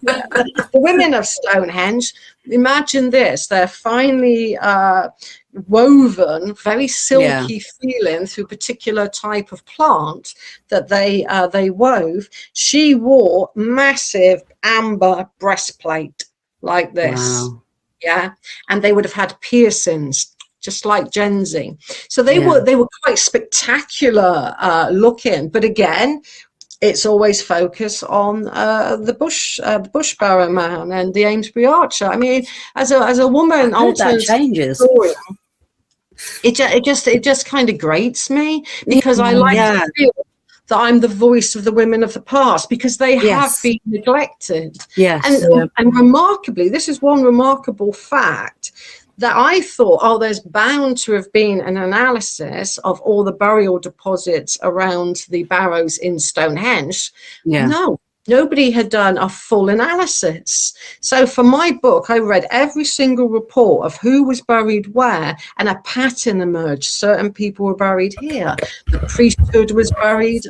The women of Stonehenge, imagine this, they're finely woven, very silky feeling through a particular type of plant that they wove. She wore massive amber breastplate like this. And they would have had piercings just like Jenzi. So they were quite spectacular looking, but again, it's always focused on the Bush Barrow man and the Amesbury Archer. I mean, as a woman, that changes. Historian, it just kind of grates me, because I like to feel that I'm the voice of the women of the past, because they have been neglected. And remarkably, this is one remarkable fact, that I thought, there's bound to have been an analysis of all the burial deposits around the barrows in Stonehenge. No, nobody had done a full analysis. So for my book, I read every single report of who was buried where, and a pattern emerged. Certain people were buried here. The priesthood was buried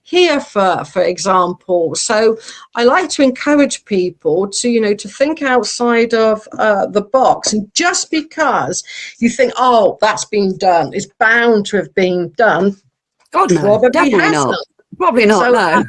here, for example. So I like to encourage people to, to think outside of the box. And just because you think, that's been done, it's bound to have been done. God, no, probably definitely hasn't. not. Probably not, So no.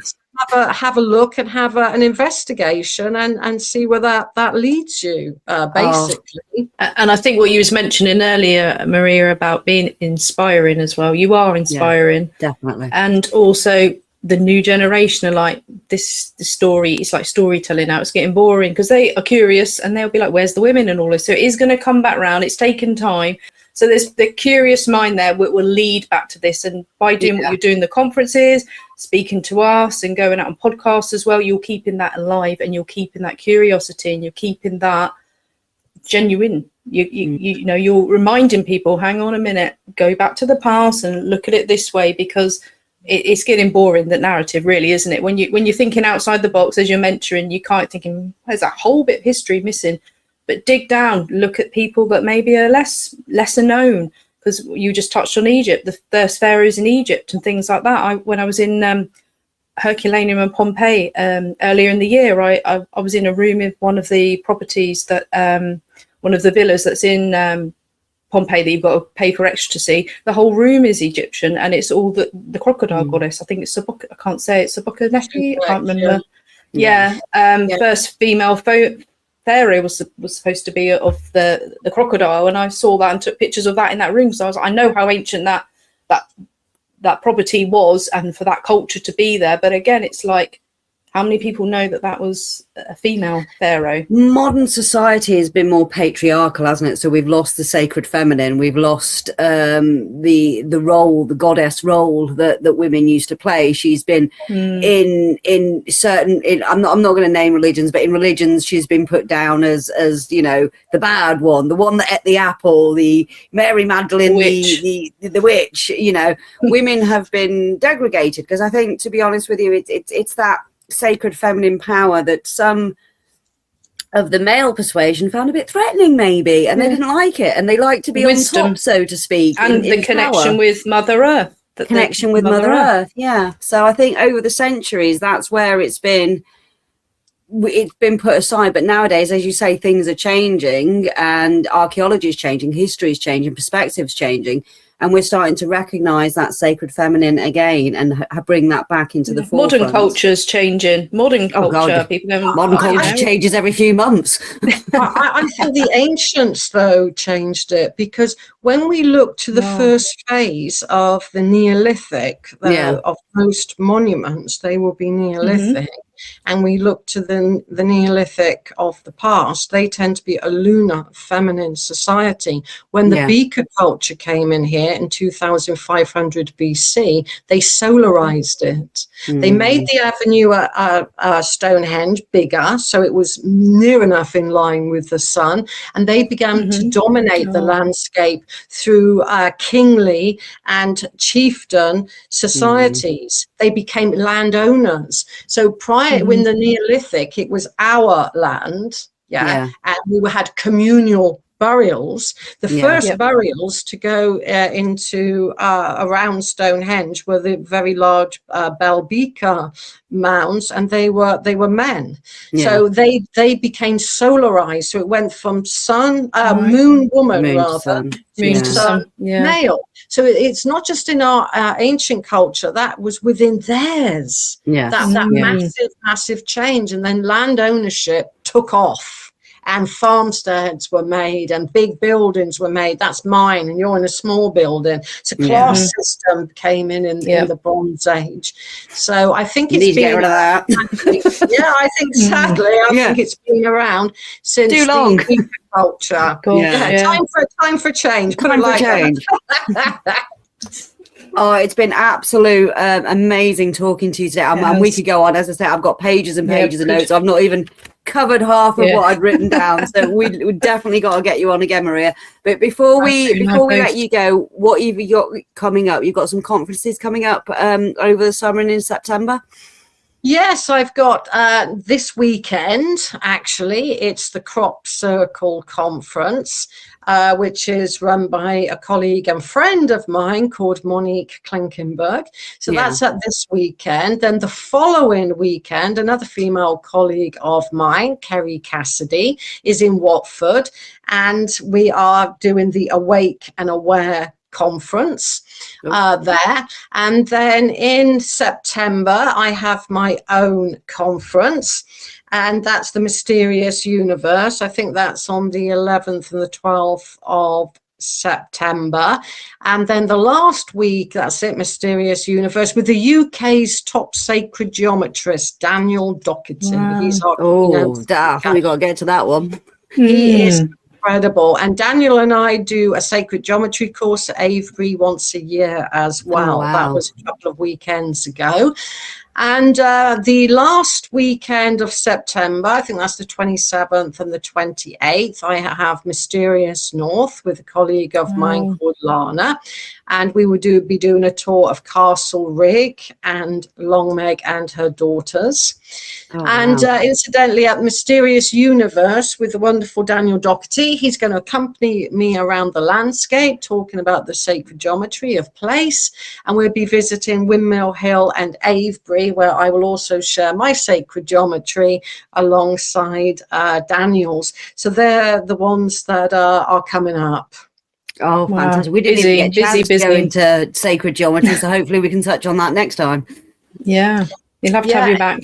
Have a look and have an investigation and see where that leads you, basically. And I think what you was mentioning earlier, Maria, about being inspiring as well. You are inspiring. Definitely. And also the new generation are like, this story, it's like storytelling now. It's getting boring because they are curious and they'll be like, where's the women and all this? So it is going to come back round. It's taken time. So there's the curious mind there will lead back to this. And by doing what you're doing, the conferences, speaking to us and going out on podcasts as well, you're keeping that alive, and you're keeping that curiosity, and you're keeping that genuine. You know, you're reminding people, hang on a minute, go back to the past and look at it this way, because it's getting boring, the narrative, really, isn't it? When you're thinking outside the box, as you're mentoring, you can't thinking, there's that whole bit of history missing. But dig down, look at people that maybe are lesser known, because you just touched on Egypt, the first pharaohs in Egypt and things like that. When I was in Herculaneum and Pompeii earlier in the year, I was in a room with one of the properties that one of the villas that's in Pompeii that you've got to pay for extra to see. The whole room is Egyptian, and it's all the crocodile goddess. I think it's I can't say it's Nefi. I can't remember. First female pharaoh was supposed to be of the crocodile, and I saw that and took pictures of that in that room. So I was like, I know how ancient that property was, and for that culture to be there. But again, it's like, how many people know that was a female pharaoh? Modern society has been more patriarchal, hasn't it? So we've lost the sacred feminine. We've lost the role, the goddess role that women used to play. She's been in certain. I'm not going to name religions, but in religions, she's been put down as you know, the bad one, the one that ate the apple, the Mary Magdalene, the witch. You know, women have been degraded, because I think, to be honest with you, it's that sacred feminine power that some of the male persuasion found a bit threatening, maybe, and they didn't like it, and they like to be Wisdom, on top, so to speak, and the connection power. with Mother Earth. Connection with Mother Earth, yeah. So I think over the centuries, that's where it's been put aside. But nowadays, as you say, things are changing, and archaeology is changing, history is changing, perspectives changing, and we're starting to recognise that sacred feminine again and bring that back into the forefront. Modern culture's changing. Modern culture, modern culture changes every few months. I think the ancients, though, changed it, because when we look to the first phase of the Neolithic, of most monuments, they will be Neolithic. And we look to the Neolithic of the past, they tend to be a lunar feminine society. When the beaker culture came in here in 2500 BC, they solarized it. They made the avenue at Stonehenge bigger, so it was near enough in line with the sun, and they began to dominate the landscape through kingly and chieftain societies. They became landowners. So prior, in the Neolithic, it was our land, and we had communal burials. The first burials to go into around Stonehenge were the very large bell beaker mounds, and they were men. So they became solarized. So it went from moon woman to sun male. So it's not just in our ancient culture, that was within theirs. That massive change. And then land ownership took off, and farmsteads were made, and big buildings were made. That's mine, and you're in a small building. So class system came in the Bronze Age. So I think it's been rid of that. I think sadly, I think it's been around since too long. The culture. Time for change. Put it like that. Oh, it's been absolute amazing talking to you today. And we could go on. As I said, I've got pages and pages of notes. I've not even covered half of what I'd written down. So we definitely got to get you on again, Maria. But before we let you go, what have you got coming up? You've got some conferences coming up over the summer and in September? Yes, I've got this weekend, actually. It's the Crop Circle Conference, which is run by a colleague and friend of mine called Monique Klinkenberg. So that's at this weekend. Then the following weekend, another female colleague of mine, Kerry Cassidy, is in Watford. And we are doing the Awake and Aware conference there. And then in September, I have my own conference, and that's the Mysterious Universe. I think that's on the 11th and the 12th of September. And then the last week, that's it, Mysterious Universe, with the UK's top sacred geometrist, Daniel Doherty. He's our I think we got to get to that one. He is incredible. And Daniel and I do a sacred geometry course at Avebury once a year as well. That was a couple of weekends ago. And the last weekend of September, I think that's the 27th and the 28th, I have Mysterious North with a colleague of mine called Lana. And we would be doing a tour of Castle Rig and Longmeg and her daughters. Incidentally, at Mysterious Universe with the wonderful Daniel Doherty, he's going to accompany me around the landscape, talking about the sacred geometry of place. And we'll be visiting Windmill Hill and Avebury, where I will also share my sacred geometry alongside Daniel's. So they're the ones that are coming up. Oh, fantastic. We didn't even get a chance to go into sacred geometry, so hopefully we can touch on that next time. Yeah, you'll have to have you back.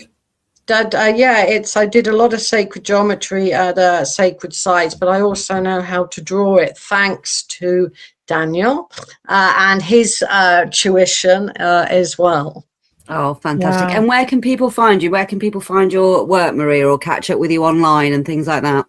I did a lot of sacred geometry at sacred sites, but I also know how to draw it thanks to Daniel and his tuition as well. Oh, fantastic. And where can people find you? Where can people find your work, Maria, or catch up with you online and things like that?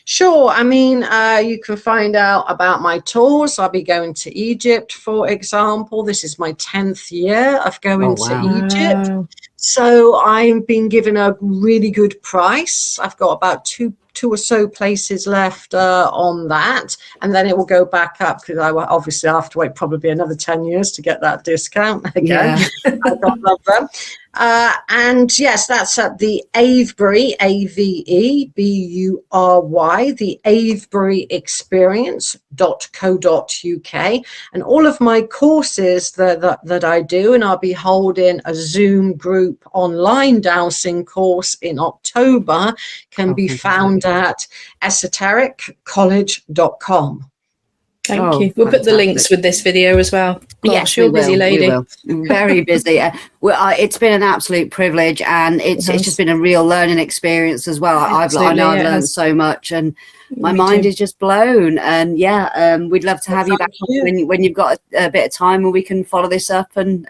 Sure. I mean, you can find out about my tours. I'll be going to Egypt, for example. This is my 10th year of going to Egypt. So I'm being given a really good price. I've got about two or so places left on that, and then it will go back up because I will obviously have to wait probably another 10 years to get that discount again. I don't love them. And yes, that's at the Avebury, Avebury, the Avebury Experience.co.uk. And all of my courses that I do, and I'll be holding a Zoom group online dowsing course in October, can be found at esotericcollege.com. Thank you. We'll put the links with this video as well. Gosh, Yes, you're a busy lady. We will. Very busy. It's been an absolute privilege, and it's just been a real learning experience as well. I've learned so much, and my mind is just blown. And we'd love to have you back when you've got a bit of time where we can follow this up. And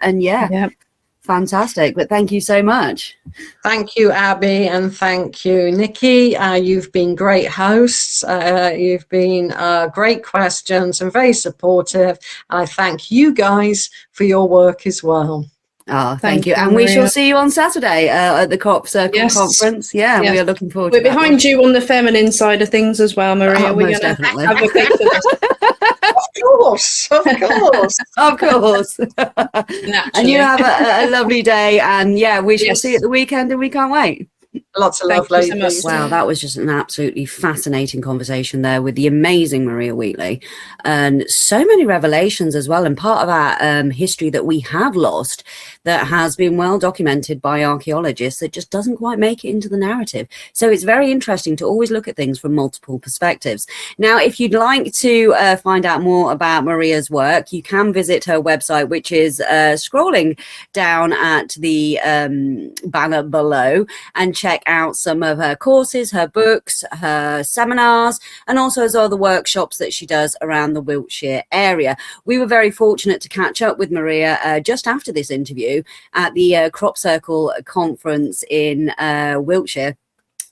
fantastic. But thank you so much. Thank you, Abbie, and thank you, Nikki. You've been great hosts. You've been great questions and very supportive. And I thank you guys for your work as well. Oh, thank you. And Maria, we shall see you on Saturday at the Crop Circle Conference. Yeah, we are looking forward to it. We're behind you on the feminine side of things as well, Maria. We're going to advocate for this. Of course. And you have a lovely day. And we shall see you at the weekend, and we can't wait. Lots of love, ladies. Wow, that was just an absolutely fascinating conversation there with the amazing Maria Wheatley, and so many revelations as well, and part of our history that we have lost that has been well documented by archaeologists that just doesn't quite make it into the narrative. So it's very interesting to always look at things from multiple perspectives. Now, if you'd like to find out more about Maria's work, you can visit her website, which is scrolling down at the banner below, and check out some of her courses, her books, her seminars, and also as other workshops that she does around the Wiltshire area. We were very fortunate to catch up with Maria just after this interview at the Crop Circle conference in Wiltshire,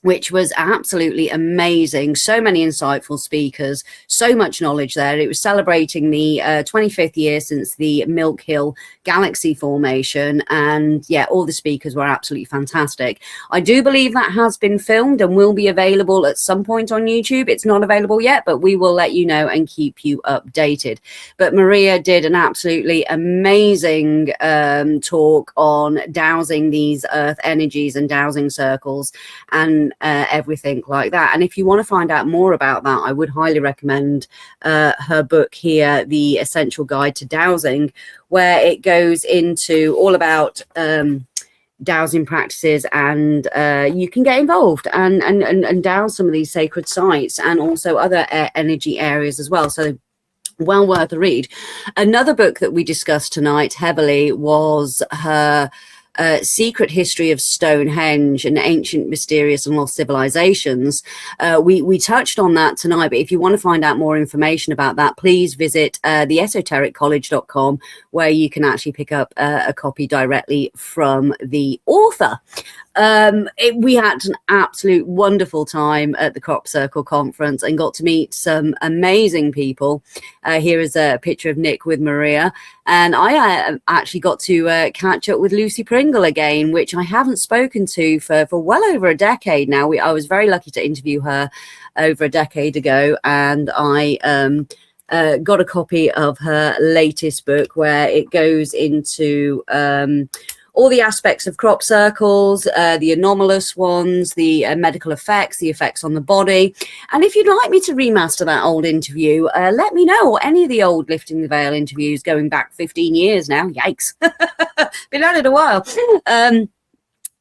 which was absolutely amazing. So many insightful speakers, so much knowledge there. It was celebrating the 25th year since the Milk Hill Galaxy formation. And all the speakers were absolutely fantastic. I do believe that has been filmed and will be available at some point on YouTube. It's not available yet, but we will let you know and keep you updated. But Maria did an absolutely amazing talk on dowsing these earth energies and dowsing circles and everything like that. And if you want to find out more about that, I would highly recommend her book here, The Essential Guide to Dowsing, where it goes into all about dowsing practices, and you can get involved and douse some of these sacred sites and also other energy areas as well. So well worth a read. Another book that we discussed tonight heavily was her Secret History of Stonehenge and Ancient, Mysterious and Lost Civilizations. We touched on that tonight, but if you want to find out more information about that, please visit theesotericcollege.com, where you can actually pick up a copy directly from the author. We had an absolute wonderful time at the Crop Circle conference and got to meet some amazing people. Here is a picture of Nick with Maria, and I actually got to catch up with Lucy Pringle again, which I haven't spoken to for well over a decade now. I was very lucky to interview her over a decade ago, and I got a copy of her latest book, where it goes into all the aspects of crop circles, the anomalous ones, the medical effects, the effects on the body. And if you'd like me to remaster that old interview, let me know, or any of the old Lifting the Veil interviews going back 15 years now. Yikes. Been at it a while.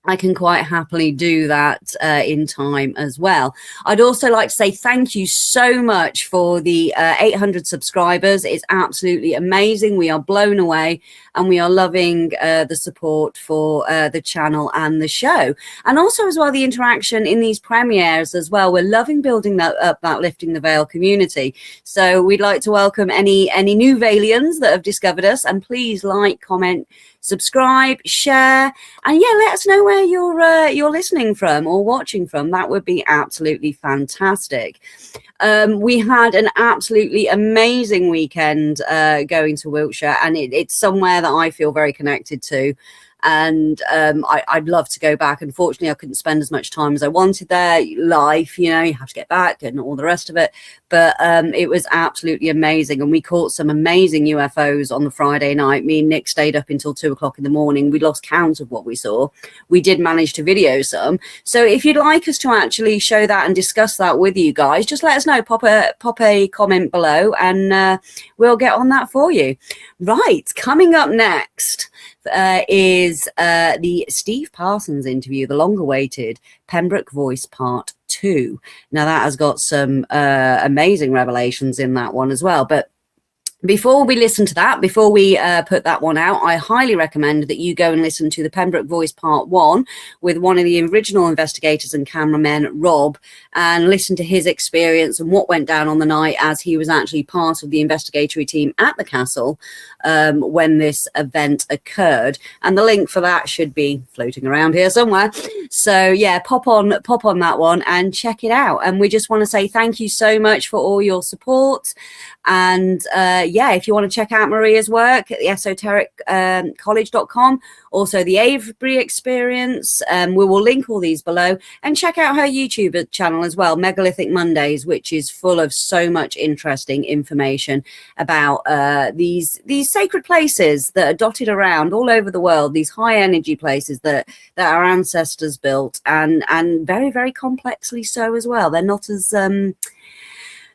I can quite happily do that in time as well. I'd also like to say thank you so much for the 800 subscribers. It's absolutely amazing. We are blown away, and we are loving the support for the channel and the show. And also as well, the interaction in these premieres as well. We're loving building that up, that Lifting the Veil community. So we'd like to welcome any new Valians that have discovered us, and please like, comment, subscribe, share, and let us know where you're listening from or watching from. That would be absolutely fantastic. We had an absolutely amazing weekend going to Wiltshire, and it's somewhere that I feel very connected to. and I'd love to go back. Unfortunately, I couldn't spend as much time as I wanted there. Life, you know, you have to get back and all the rest of it. But it was absolutely amazing, and we caught some amazing UFOs on the Friday night. Me and Nick stayed up until 2 o'clock in the morning. We lost count of what we saw. We did manage to video some. So if you'd like us to actually show that and discuss that with you guys, just let us know. Pop a comment below, and we'll get on that for you. Right, coming up next is the Steve Parsons interview, the long-awaited Pembroke Voice Part 2. Now that has got some amazing revelations in that one as well. But before we listen to that, before we put that one out, I highly recommend that you go and listen to the Pembroke Voice Part 1 with one of the original investigators and cameramen, Rob, and listen to his experience and what went down on the night, as he was actually part of the investigatory team at the castle when this event occurred. And the link for that should be floating around here somewhere. So yeah, pop on that one and check it out. And we just want to say thank you so much for all your support. And yeah, if you want to check out Maria's work at the esotericcollege.com, also the Avebury experience, we will link all these below, and check out her YouTube channel as well, Megalithic Mondays, which is full of so much interesting information about these sacred places that are dotted around all over the world, these high energy places that our ancestors built, and very, very complexly so as well. They're not as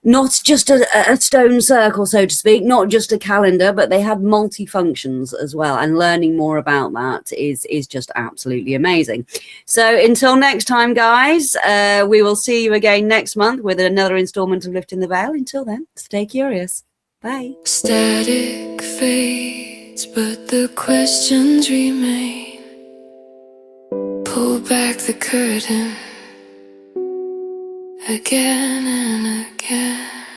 not just a stone circle, so to speak, not just a calendar, but they have multi-functions as well. And learning more about that is just absolutely amazing. So until next time, guys, we will see you again next month with another installment of Lifting the Veil. Until then, stay curious. Bye. Static fades, but the questions remain. Pull back the curtain again and again.